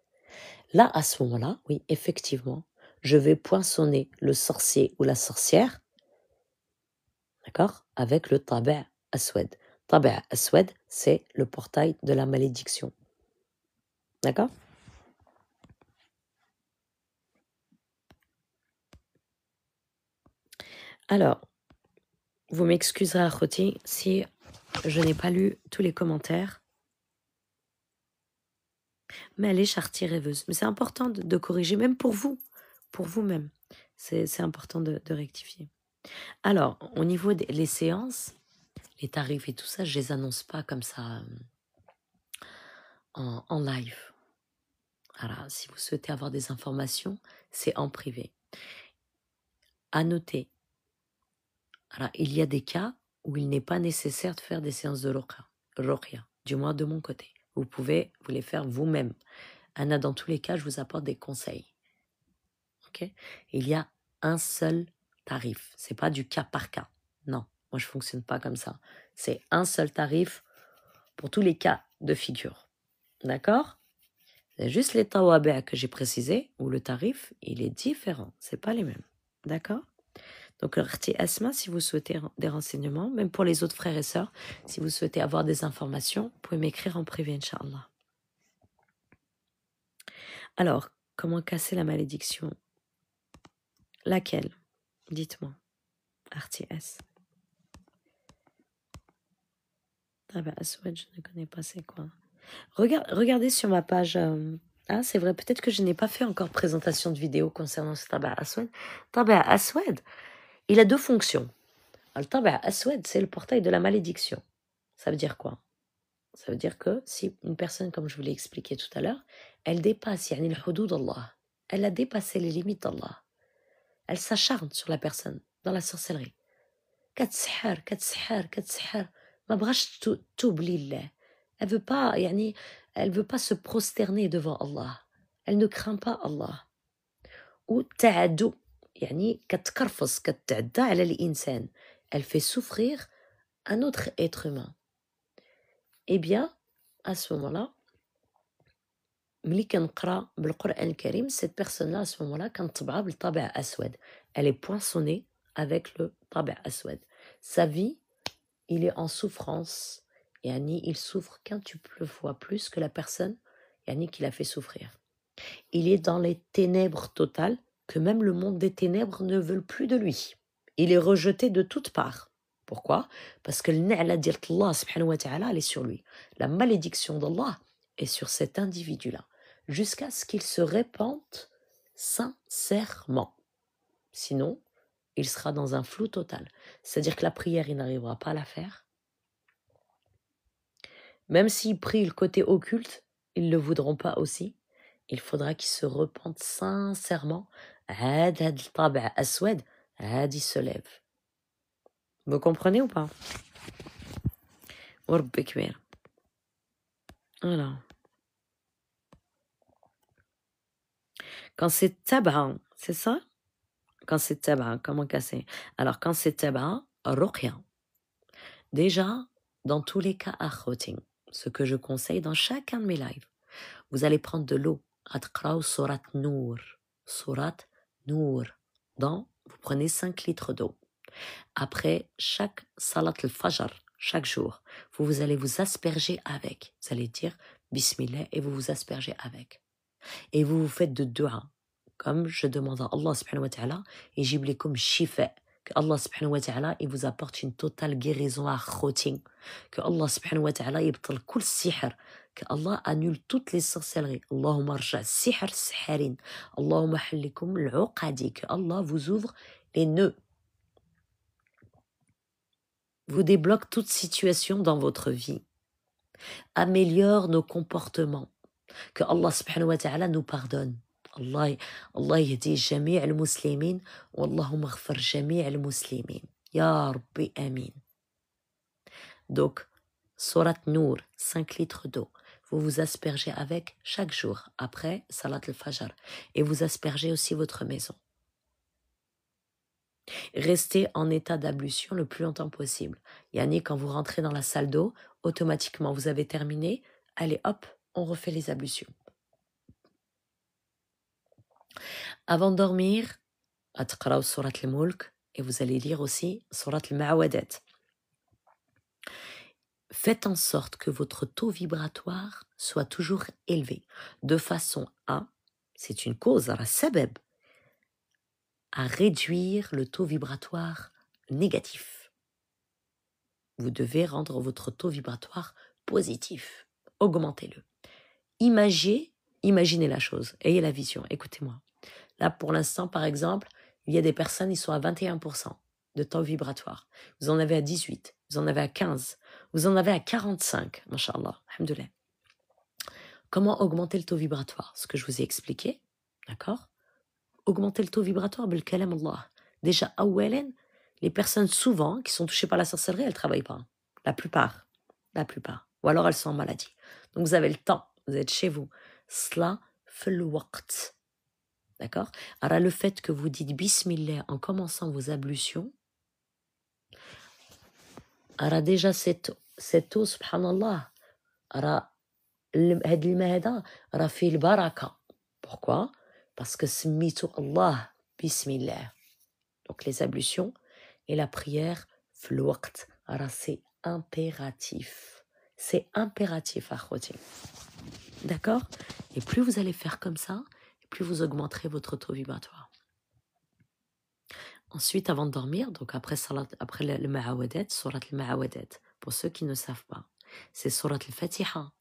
là, à ce moment-là, oui, effectivement, je vais poinçonner le sorcier ou la sorcière, D'accord? Avec le Taba' Aswad. Taba' Aswad, c'est le portail de la malédiction. D'accord? Alors, vous m'excuserez, Akhoti, si je n'ai pas lu tous les commentaires, mais elle est chartier rêveuse. Mais c'est important de corriger, même pour vous-même. C'est important de rectifier. Alors, au niveau des séances, les tarifs et tout ça, je les annonce pas comme ça en live. Alors, si vous souhaitez avoir des informations, c'est en privé. À noter, alors, il y a des cas où il n'est pas nécessaire de faire des séances de ruqya, du moins de mon côté. Vous pouvez vous les faire vous-même. Anna, dans tous les cas, je vous apporte des conseils. Ok? Il y a un seul tarif. C'est pas du cas par cas. Non, moi je fonctionne pas comme ça. C'est un seul tarif pour tous les cas de figure. D'accord? C'est juste les tawabi' que j'ai précisé où le tarif, il est différent. C'est pas les mêmes. D'accord? Donc, Rti Asma, si vous souhaitez des renseignements, même pour les autres frères et sœurs, si vous souhaitez avoir des informations, vous pouvez m'écrire en privé, Inch'Allah. Alors, comment casser la malédiction? Laquelle? Dites-moi. Rti S. Ah bah, Aswad, je ne connais pas, c'est quoi? Regardez sur ma page. Ah, c'est vrai, peut-être que je n'ai pas fait encore présentation de vidéo concernant ce Taba' Aswad. Taba' Aswad, il a deux fonctions. Le Taba' Aswad, c'est le portail de la malédiction. Ça veut dire quoi? Ça veut dire que si une personne, comme je vous l'ai expliqué tout à l'heure, elle dépasse yani al-hudud d'Allah, elle a dépassé les limites d'Allah, elle s'acharne sur la personne dans la sorcellerie. كتسحر ما بغاش توب لله. Elle veut pas يعني elle veut pas se prosterner devant Allah. Elle ne craint pas Allah. Ou تعدو يعني كتكرفص كتعدى على الإنسان. Elle fait souffrir un autre être humain. Eh bien, à ce moment-là, ملي كنقرا بالقرآن الكريم, cette personne-là, à ce moment-là, كنطبعها بالطابع أسود. Elle est poinçonnée avec le طابع أسود. Sa vie, il est en souffrance. Yani, il souffre quintuple fois plus que la personne yani, qui l'a fait souffrir. Il est dans les ténèbres totales, que même le monde des ténèbres ne veut plus de lui. Il est rejeté de toutes parts. Pourquoi? Parce que le ni'la d'Allah subhanahu wa ta'ala, elle est sur lui. La malédiction d'Allah est sur cet individu-là, jusqu'à ce qu'il se répande sincèrement. Sinon, il sera dans un flou total. C'est-à-dire que la prière, il n'arrivera pas à la faire. Même s'il prie le côté occulte, ils ne le voudront pas aussi. Il faudra qu'il se repente sincèrement. Had al-taba' aswad, had il se lève. Vous comprenez ou pas? Warbi kbir. Voilà. Quand c'est tabac, c'est ça? Quand c'est tabac, comment casser? Alors, quand c'est tabac, ruqya. Déjà, dans tous les cas akhouting, ce que je conseille dans chacun de mes lives, vous allez prendre de l'eau. Atqraou surat Nour. Surat Nour. Vous prenez 5 litres d'eau. Après chaque salat al-fajr, chaque jour, vous allez vous asperger avec. Vous allez dire Bismillah et vous vous aspergez avec. Et vous vous faites de dua. Comme je demande à Allah subhanahu wa ta'ala, et jiblikum shifa. Que Allah subhanahu wa ta'ala, il vous apporte une totale guérison à khoting. Que Allah subhanahu wa ta'ala, yibtal kul sihr. Que Allah annule toutes les sorcelleries. Allahumma arja sihr siharin. Allahumma hallikum l'uqadi. Que Allah vous ouvre les nœuds. Vous débloque toute situation dans votre vie. Améliore nos comportements. Que Allah subhanahu wa ta'ala nous pardonne. Allah يهدي جميع المسلمين واللهم اغفر جميع المسلمين يا ربي آمين. Donc, Surat Nour, 5 litres d'eau. Vous vous aspergez avec chaque jour, après Salat al-Fajr. Et vous aspergez aussi votre maison. Restez en état d'ablution le plus longtemps possible. Yani, quand vous rentrez dans la salle d'eau, automatiquement, vous avez terminé. Allez, hop, on refait les ablutions. Avant de dormir, atqraw surat al-Mulk, Et vous allez lire aussi Surat al-Ma'awadat. Faites en sorte que votre taux vibratoire soit toujours élevé, de façon à, c'est une cause, sabab, à réduire le taux vibratoire négatif. Vous devez rendre votre taux vibratoire positif. Augmentez-le. Imaginez la chose. Ayez la vision. Écoutez-moi. Là, pour l'instant, par exemple, il y a des personnes, ils sont à 21% de taux vibratoire. Vous en avez à 18, vous en avez à 15, vous en avez à 45, mashallah, alhamdoulilah. Comment augmenter le taux vibratoire? Ce que je vous ai expliqué, d'accord? Augmenter le taux vibratoire, bil kalam Allah. Déjà, awalen, les personnes souvent qui sont touchées par la sorcellerie, elles ne travaillent pas. La plupart. Ou alors elles sont en maladie. Donc vous avez le temps, vous êtes chez vous. Sla fil waqt. D'accord? Alors le fait que vous dites Bismillah en commençant vos ablutions, alors déjà cette eau, subhanallah, alors هاد الماء هذا راه فيه البركة. Pourquoi? Parce que سميتو Allah Bismillah. Donc les ablutions et la prière في الوقت. Alors c'est impératif. C'est impératif, akhwati. D'accord? Et plus vous allez faire comme ça, plus vous augmenterez votre taux vibratoire. Ensuite, avant de dormir, donc après le Ma'awadat, Surat al-Ma'awadat, pour ceux qui ne savent pas, c'est Surat al-Fatiha,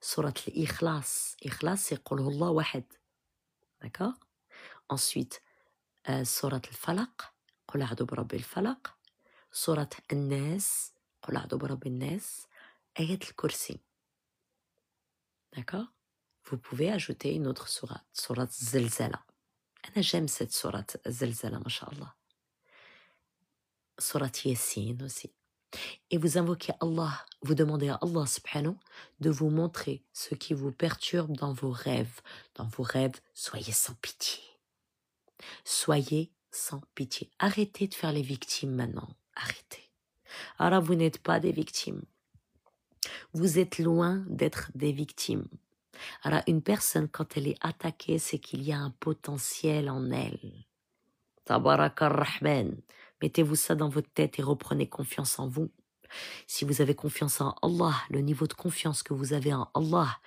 Surat al-Ikhlas. Ikhlas, c'est Qul Huwallah Wahid. D'accord? Ensuite, Surat al-Falaq, Qul A'udhu bi Rabbil Falaq, Surat al-Nas, Qul A'udhu bi Rabbin Nas, Ayat al-Kursi. D'accord? Vous pouvez ajouter une autre sourate, Surat Zilzala. J'aime cette sourate Zilzala, masha'Allah. Surat Yasin aussi. Et vous invoquez Allah, vous demandez à Allah subhanahu de vous montrer ce qui vous perturbe dans vos rêves. Dans vos rêves, soyez sans pitié. Soyez sans pitié. Arrêtez de faire les victimes maintenant. Arrêtez. Alors vous n'êtes pas des victimes. Vous êtes loin d'être des victimes. Alors une personne, quand elle est attaquée, c'est qu'il y a un potentiel en elle. Tabaraka ar-Rahman. Mettez-vous ça dans votre tête et reprenez confiance en vous. Si vous avez confiance en Allah, le niveau de confiance que vous avez en Allah,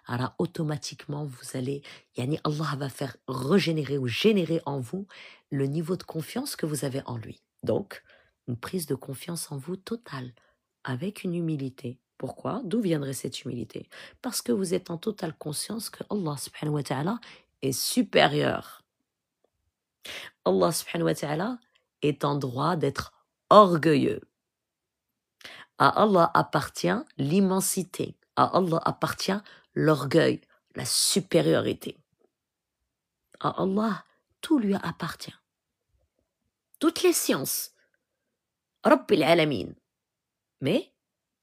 alors automatiquement vous allez, Allah va faire régénérer ou générer en vous le niveau de confiance que vous avez en lui. Donc, une prise de confiance en vous totale, avec une humilité. Pourquoi? D'où viendrait cette humilité? Parce que vous êtes en totale conscience que Allah subhanahu wa ta'ala est supérieur. Allah subhanahu wa ta'ala est en droit d'être orgueilleux. À Allah appartient l'immensité. À Allah appartient l'orgueil, la supériorité. À Allah, tout lui appartient. Toutes les sciences. Rabbil alamin. Mais,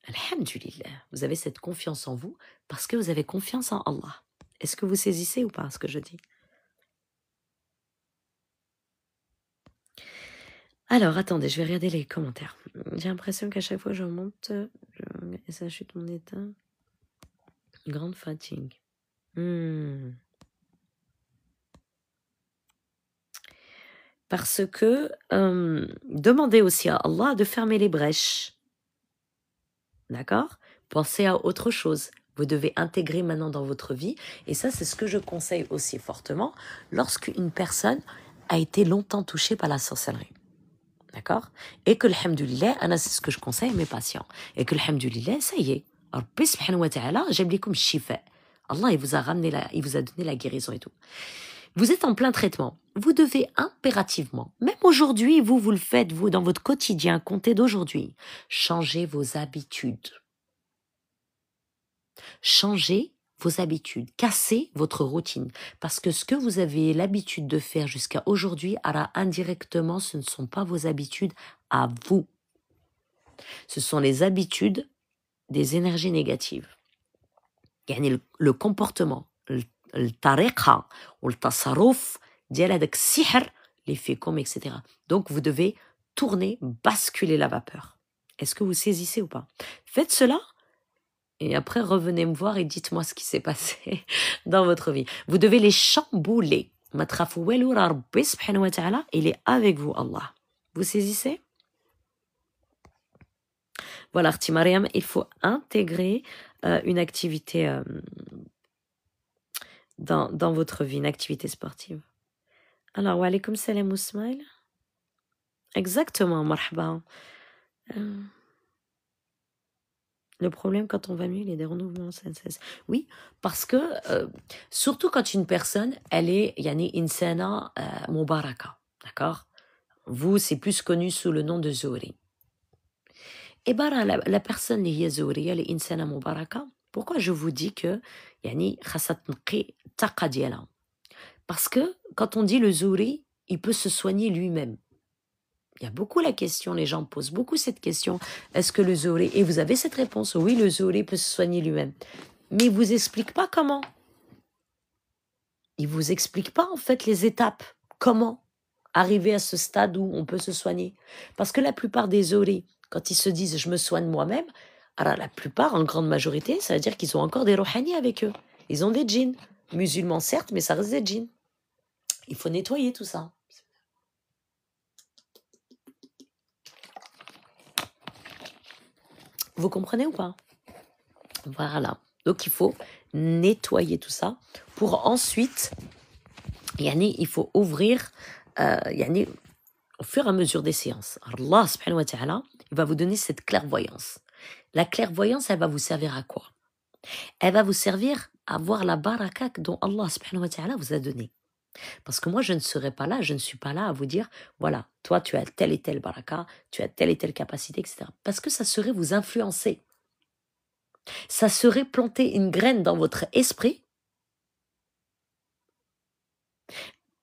alhamdulillah, vous avez cette confiance en vous parce que vous avez confiance en Allah. Est-ce que vous saisissez ou pas ce que je dis? Alors, attendez, je vais regarder les commentaires. J'ai l'impression qu'à chaque fois je monte, et ça chute mon état. Grande fatigue. Parce que demandez aussi à Allah de fermer les brèches. D'accord? Pensez à autre chose. Vous devez intégrer maintenant dans votre vie. Et ça, c'est ce que je conseille aussi fortement lorsqu'une personne a été longtemps touchée par la sorcellerie. D'accord? Et que, alhamdoulilah, c'est ce que je conseille à mes patients. Et que, alhamdoulilah, ça y est. Rabbi subhanahu wa ta'ala, j'ablikum shifa. Allah, il vous a donné la guérison et tout. Vous êtes en plein traitement. Vous devez impérativement, même aujourd'hui, vous le faites, vous, dans votre quotidien, comptez d'aujourd'hui, changer vos habitudes. Changez vos habitudes, cassez votre routine. Parce que ce que vous avez l'habitude de faire jusqu'à aujourd'hui, alors indirectement, ce ne sont pas vos habitudes à vous. Ce sont les habitudes des énergies négatives. Le comportement, le tariqa ou le tasarruf, les fécom, etc. Donc vous devez tourner, basculer la vapeur. Est-ce que vous saisissez ou pas? Faites cela et après revenez me voir et dites-moi ce qui s'est passé dans votre vie. Vous devez les chambouler. ما تخافوا والو راه ربي سبحانه وتعالى il est avec vous Allah. Vous saisissez? Voilà, Khti Mariam, il faut intégrer une activité dans votre vie, une activité sportive. Alors, wa alaykoum salam Ousmail. Exactement, marhaba. Le problème quand on va mieux, il y a des renouvelements sans cesse. Oui, parce que surtout quand une personne, elle est yani insana mubaraka, d'accord? Vous, c'est plus connu sous le nom de Zouri. Et bien, la personne qui est Zouri, elle est insana mubaraka. Pourquoi je vous dis que yani khasat nqi taqa diala? Parce que quand on dit le Zouri, il peut se soigner lui-même. Il y a beaucoup la question, les gens posent beaucoup cette question. Est-ce que le Zohri, et vous avez cette réponse, oui, le Zohri peut se soigner lui-même. Mais il ne vous explique pas comment. Il ne vous explique pas en fait les étapes. Comment arriver à ce stade où on peut se soigner. Parce que la plupart des Zohri, quand ils se disent je me soigne moi-même, alors la plupart, en grande majorité, ça veut dire qu'ils ont encore des rohani avec eux. Ils ont des djinns. Musulmans certes, mais ça reste des djinns. Il faut nettoyer tout ça. Vous comprenez ou pas? Voilà. Donc, il faut nettoyer tout ça pour ensuite, yani, il faut ouvrir, yani, au fur et à mesure des séances. Allah, subhanahu wa ta'ala, il va vous donner cette clairvoyance. La clairvoyance, elle va vous servir à quoi? Elle va vous servir à voir la baraka dont Allah, subhanahu wa ta'ala, vous a donné. Parce que moi, je ne serai pas là, je ne suis pas là à vous dire, voilà, toi, tu as telle et telle baraka, tu as telle et telle capacité, etc. Parce que ça serait vous influencer. Ça serait planter une graine dans votre esprit,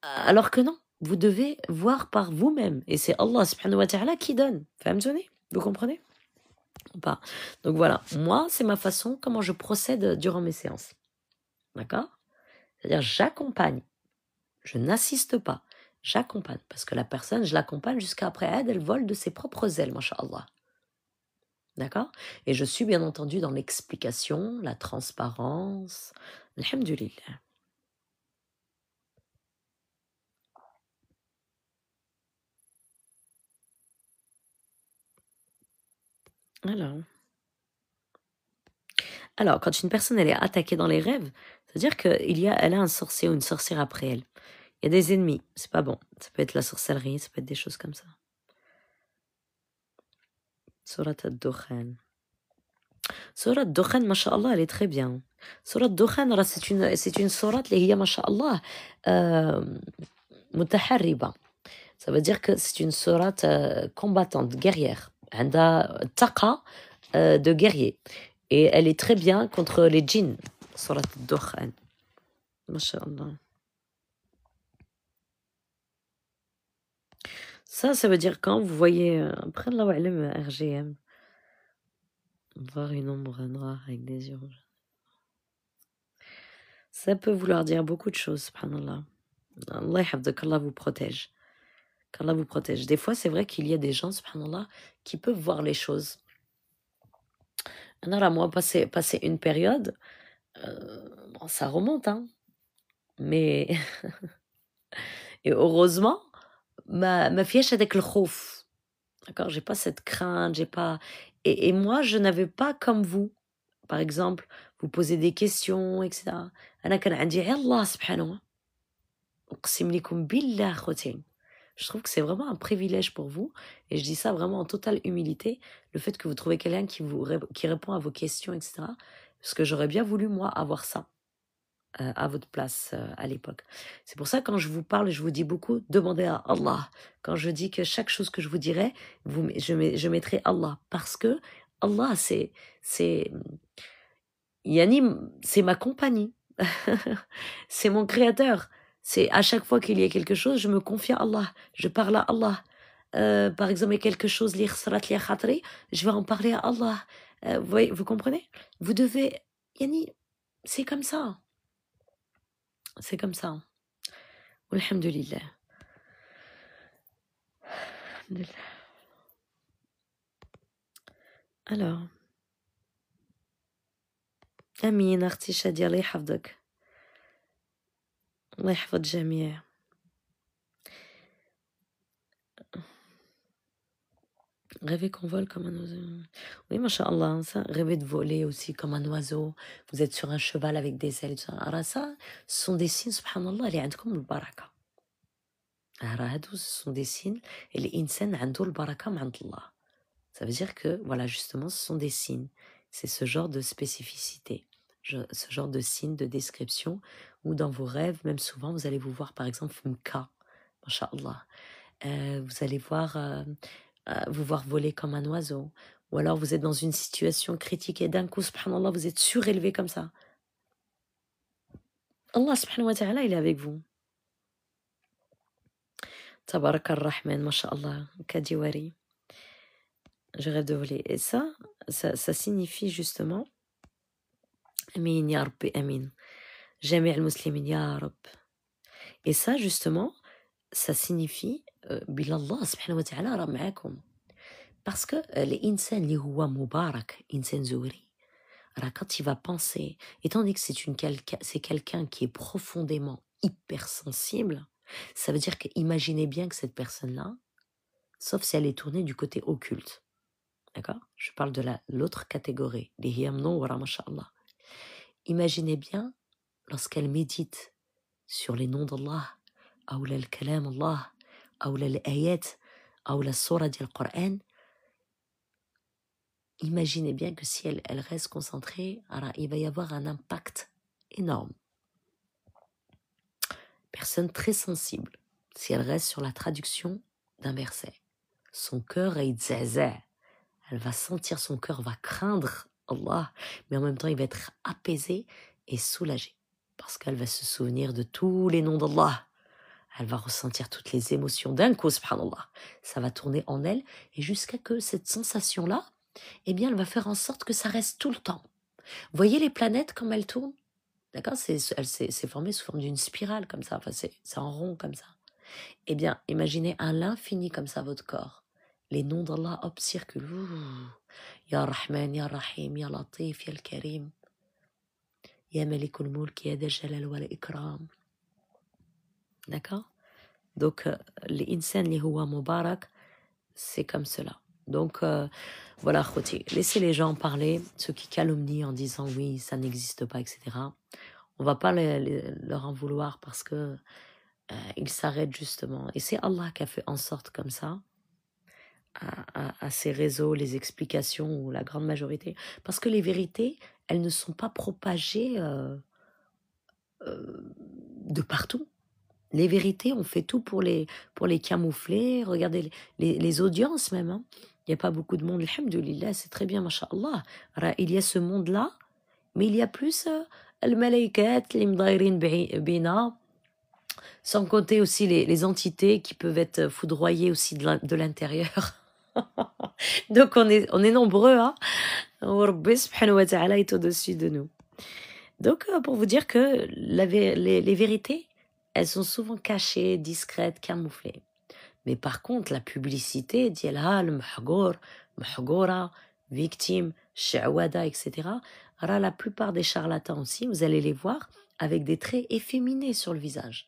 alors que non, vous devez voir par vous-même. Et c'est Allah subhanahu wa ta'ala qui donne. Vous comprenez ou pas? Donc voilà, moi, c'est ma façon, comment je procède durant mes séances. D'accord? C'est-à-dire, j'accompagne. Je n'assiste pas. J'accompagne. Parce que la personne, je l'accompagne jusqu'à après elle vole de ses propres ailes, masha'Allah. D'accord? Et je suis bien entendu dans l'explication, la transparence. Alhamdulillah. Alors, quand une personne elle est attaquée dans les rêves, c'est-à-dire qu'elle a un sorcier ou une sorcière après elle. Il y a des ennemis, c'est pas bon. Ça peut être la sorcellerie, ça peut être des choses comme ça. Surat ad-Dukhan. Surat ad-Dukhan, masha'Allah, elle est très bien. Surat ad-Dukhan, c'est une surat qui est, masha'Allah, mutaharriba. Ça veut dire que c'est une surat combattante, guerrière. Elle a taqa de guerrier. Et elle est très bien contre les djinns. Surat ad-Dukhan. Masha'Allah. Ça veut dire quand vous voyez, après Allah wa'alam, RGM, voir une ombre noire avec des yeux rouges. Ça peut vouloir dire beaucoup de choses, subhanallah. Allah yahfadhak, qu'Allah vous protège. Qu'Allah vous protège. Des fois, c'est vrai qu'il y a des gens, subhanallah, qui peuvent voir les choses. Alors, moi, passer une période, bon, ça remonte, hein. Mais, et heureusement, ma fièche avec le khouf. D'accord, j'ai pas cette crainte, j'ai pas. Et moi, je n'avais pas comme vous. Par exemple, vous posez des questions, etc. أنا كان عندي غير الله سبحانه. أقسم لكم بالله خوتين. Je trouve que c'est vraiment un privilège pour vous. Et je dis ça vraiment en totale humilité. Le fait que vous trouvez quelqu'un qui répond à vos questions, etc. Parce que j'aurais bien voulu, moi, avoir ça à votre place à l'époque. C'est pour ça, quand je vous parle, je vous dis beaucoup, demandez à Allah. Quand je dis que chaque chose que je vous dirai, je mettrai Allah. Parce que Allah, c'est Yani, c'est ma compagnie. C'est mon créateur. C'est à chaque fois qu'il y a quelque chose, je me confie à Allah. Je parle à Allah. Par exemple, il y a quelque chose, je vais en parler à Allah. Vous comprenez? Vous devez... Yani, c'est comme ça. C'est comme ça. Alhamdulillah. Alhamdulillah. Alors. Amin, Arti Shadi, Allah yahfadhak. الله يحفظ الجميع. Rêver qu'on vole comme un oiseau. Oui, machallah, ça, rêver de voler aussi comme un oiseau. Vous êtes sur un cheval avec des ailes, tout ça. Alors ça, ce sont des signes, subhanallah, اللي عندكم البركة. راه هادو ce sont des signes et الإنسان عنده البركة من عند الله. Ça veut dire que, voilà, justement, ce sont des signes. C'est ce genre de spécificité, ce genre de signes de description où dans vos rêves, même souvent, vous allez vous voir, par exemple, Mka, Masha'Allah. Vous allez vous voir voler comme un oiseau. Ou alors vous êtes dans une situation critique et d'un coup, subhanallah, vous êtes surélevé comme ça. Allah subhanahu wa ta'ala, il est avec vous. Tabarak ar-Rahman, masha'Allah, Kadiwari. Je rêve de voler. Et ça signifie justement Amin ya Rabbi Amin. Jami' al-Muslimin ya Rabb. Et ça, justement, ça signifie Bilallah subhanahu wa ta'ala ra ma'akum. Parce que l'insan li huwa mubarak, insan zouri, quand il va penser, étant donné que c'est quelqu'un qui est profondément hypersensible, ça veut dire que imaginez bien que cette personne-là, sauf si elle est tournée du côté occulte, d'accord? Je parle de l'autre catégorie, les hiyamnon wara masha'Allah. Imaginez bien lorsqu'elle médite sur les noms d'Allah, ou le kalam Allah, ou les ayat, ou la surah du Coran. Imaginez bien que si elle reste concentrée, alors il va y avoir un impact énorme. Personne très sensible, si elle reste sur la traduction d'un verset, son cœur est zaza, elle va sentir, son cœur va craindre Allah, mais en même temps il va être apaisé et soulagé, parce qu'elle va se souvenir de tous les noms d'Allah. Elle va ressentir toutes les émotions d'un coup, subhanallah. Ça va tourner en elle, et jusqu'à que cette sensation-là, eh bien, elle va faire en sorte que ça reste tout le temps. Vous voyez les planètes, comme elles tournent? D'accord? C'est formé sous forme d'une spirale, comme ça. Enfin, c'est en rond, comme ça. Eh bien, imaginez à l'infini, comme ça, votre corps. Les noms d'Allah, hop, circulent. Ouh. Ya Rahman, Ya Rahim, Ya Latif, Ya Al-Karim. Ya Malikul Mulk, Ya Dal Jalal wal Ikram. D'accord? Donc, les insan li huwa mubarak, c'est comme cela. Donc, voilà, khouti, laissez les gens parler, ceux qui calomnient en disant oui, ça n'existe pas, etc. On va pas leur en vouloir parce que ils s'arrêtent justement. Et c'est Allah qui a fait en sorte comme ça, à ces réseaux, les explications, ou la grande majorité. Parce que les vérités, elles ne sont pas propagées de partout. Les vérités, on fait tout pour les camoufler. Regardez les audiences même. Hein. Il n'y a pas beaucoup de monde. Alhamdulillah, c'est très bien, masha'Allah. Il y a ce monde-là, mais il y a plus al-malaïkat, les mdairin bina, sans compter aussi les entités qui peuvent être foudroyées aussi de l'intérieur. Donc on est nombreux. Hein. Rabbi subhanahu wa ta'ala est au-dessus de nous. Donc pour vous dire que les vérités, elles sont souvent cachées, discrètes, camouflées. Mais par contre, la publicité, dielha, le mahgour, mahgoura, victime, sha'wada, etc. Alors la plupart des charlatans aussi, vous allez les voir avec des traits efféminés sur le visage.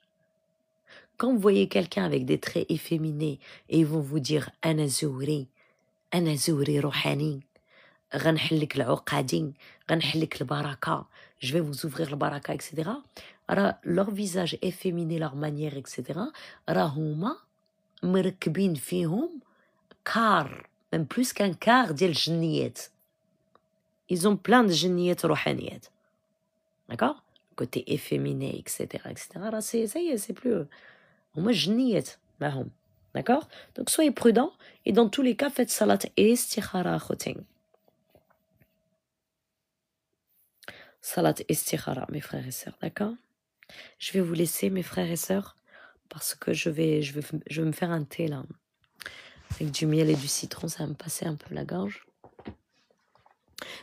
Quand vous voyez quelqu'un avec des traits efféminés et ils vont vous dire « Ana zouri rouhani » غنحلك العقادين غنحلك البركة je vais vous ouvrir le baraka etc. Alors leur visage efféminé, leur manière etc. راهما مركبين فيهم كار même plus qu'un quart ديال الجنيات. Ils ont plein de جنيات روحانيات, d'accord, côté efféminé etc. Alors ça y est, c'est plus هما جنيات معهم, d'accord. Donc soyez prudents et dans tous les cas faites salat et istikhara khoting. Salat istikhara, mes frères et sœurs, d'accord? Je vais vous laisser, mes frères et sœurs, parce que je vais me faire un thé, là, avec du miel et du citron, ça va me passer un peu la gorge.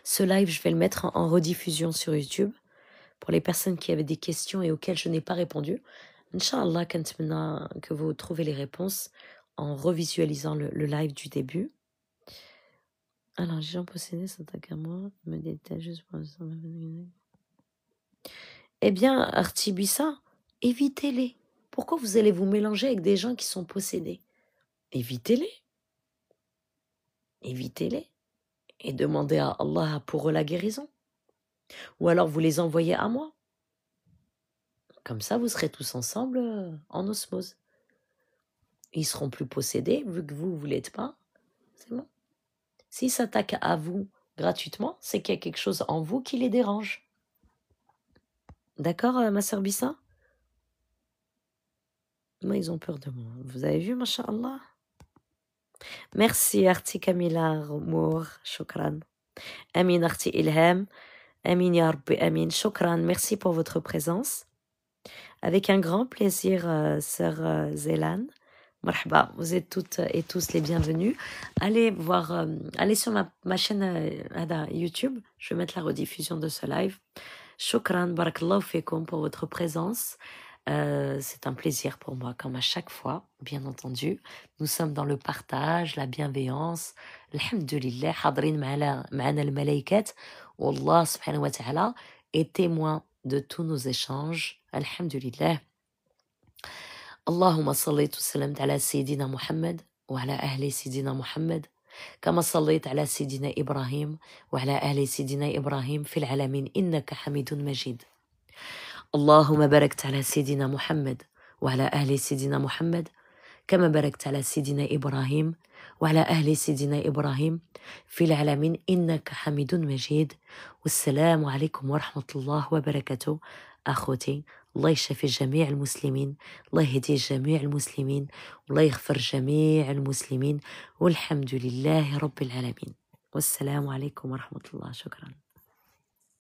Ce live, je vais le mettre en rediffusion sur YouTube, pour les personnes qui avaient des questions et auxquelles je n'ai pas répondu. Inch'Allah, que vous trouvez les réponses en revisualisant le live du début. Alors, j'ai possédé cet à moi, me détaille juste pour l'instant. Eh bien, Artibissa, évitez-les. Pourquoi vous allez vous mélanger avec des gens qui sont possédés? Évitez-les, évitez-les et demandez à Allah pour eux la guérison. Ou alors vous les envoyez à moi. Comme ça, vous serez tous ensemble en osmose. Ils seront plus possédés, vu que vous l'êtes pas. C'est bon. S'ils s'attaquent à vous gratuitement, c'est qu'il y a quelque chose en vous qui les dérange. D'accord, ma sœur Bissa? Moi, ils ont peur de moi. Vous avez vu, masha'Allah? Merci, Arti Kamila Mour. Shukran. Amin, Arti Ilham. Amin, Ya Rabbi, Amin. Shukran. Merci pour votre présence. Avec un grand plaisir, sœur Zélan. Marhaba, vous êtes toutes et tous les bienvenus. Allez voir, allez sur ma chaîne YouTube. Je vais mettre la rediffusion de ce live. Shukran, barakallahu fekoum pour votre présence. C'est un plaisir pour moi, comme à chaque fois, bien entendu. Nous sommes dans le partage, la bienveillance. Alhamdulillah, hadrin ma'ana al-malaikat. Allah subhanahu wa ta'ala est témoin de tous nos échanges. Alhamdulillah. اللهم صليت وسلمت على سيدنا محمد وعلى أهل سيدنا محمد كما صليت على سيدنا إبراهيم وعلى أهل سيدنا إبراهيم في العالمين إنك حميد مجيد اللهم باركت على سيدنا محمد وعلى أهل سيدنا محمد كما باركت على سيدنا إبراهيم وعلى أهل سيدنا إبراهيم في العالمين إنك حميد مجيد والسلام عليكم ورحمة الله وبركاته أخوتي الله يشفي جميع المسلمين الله يهدي جميع المسلمين والله يغفر جميع المسلمين والحمد لله رب العالمين والسلام عليكم ورحمة الله شكرا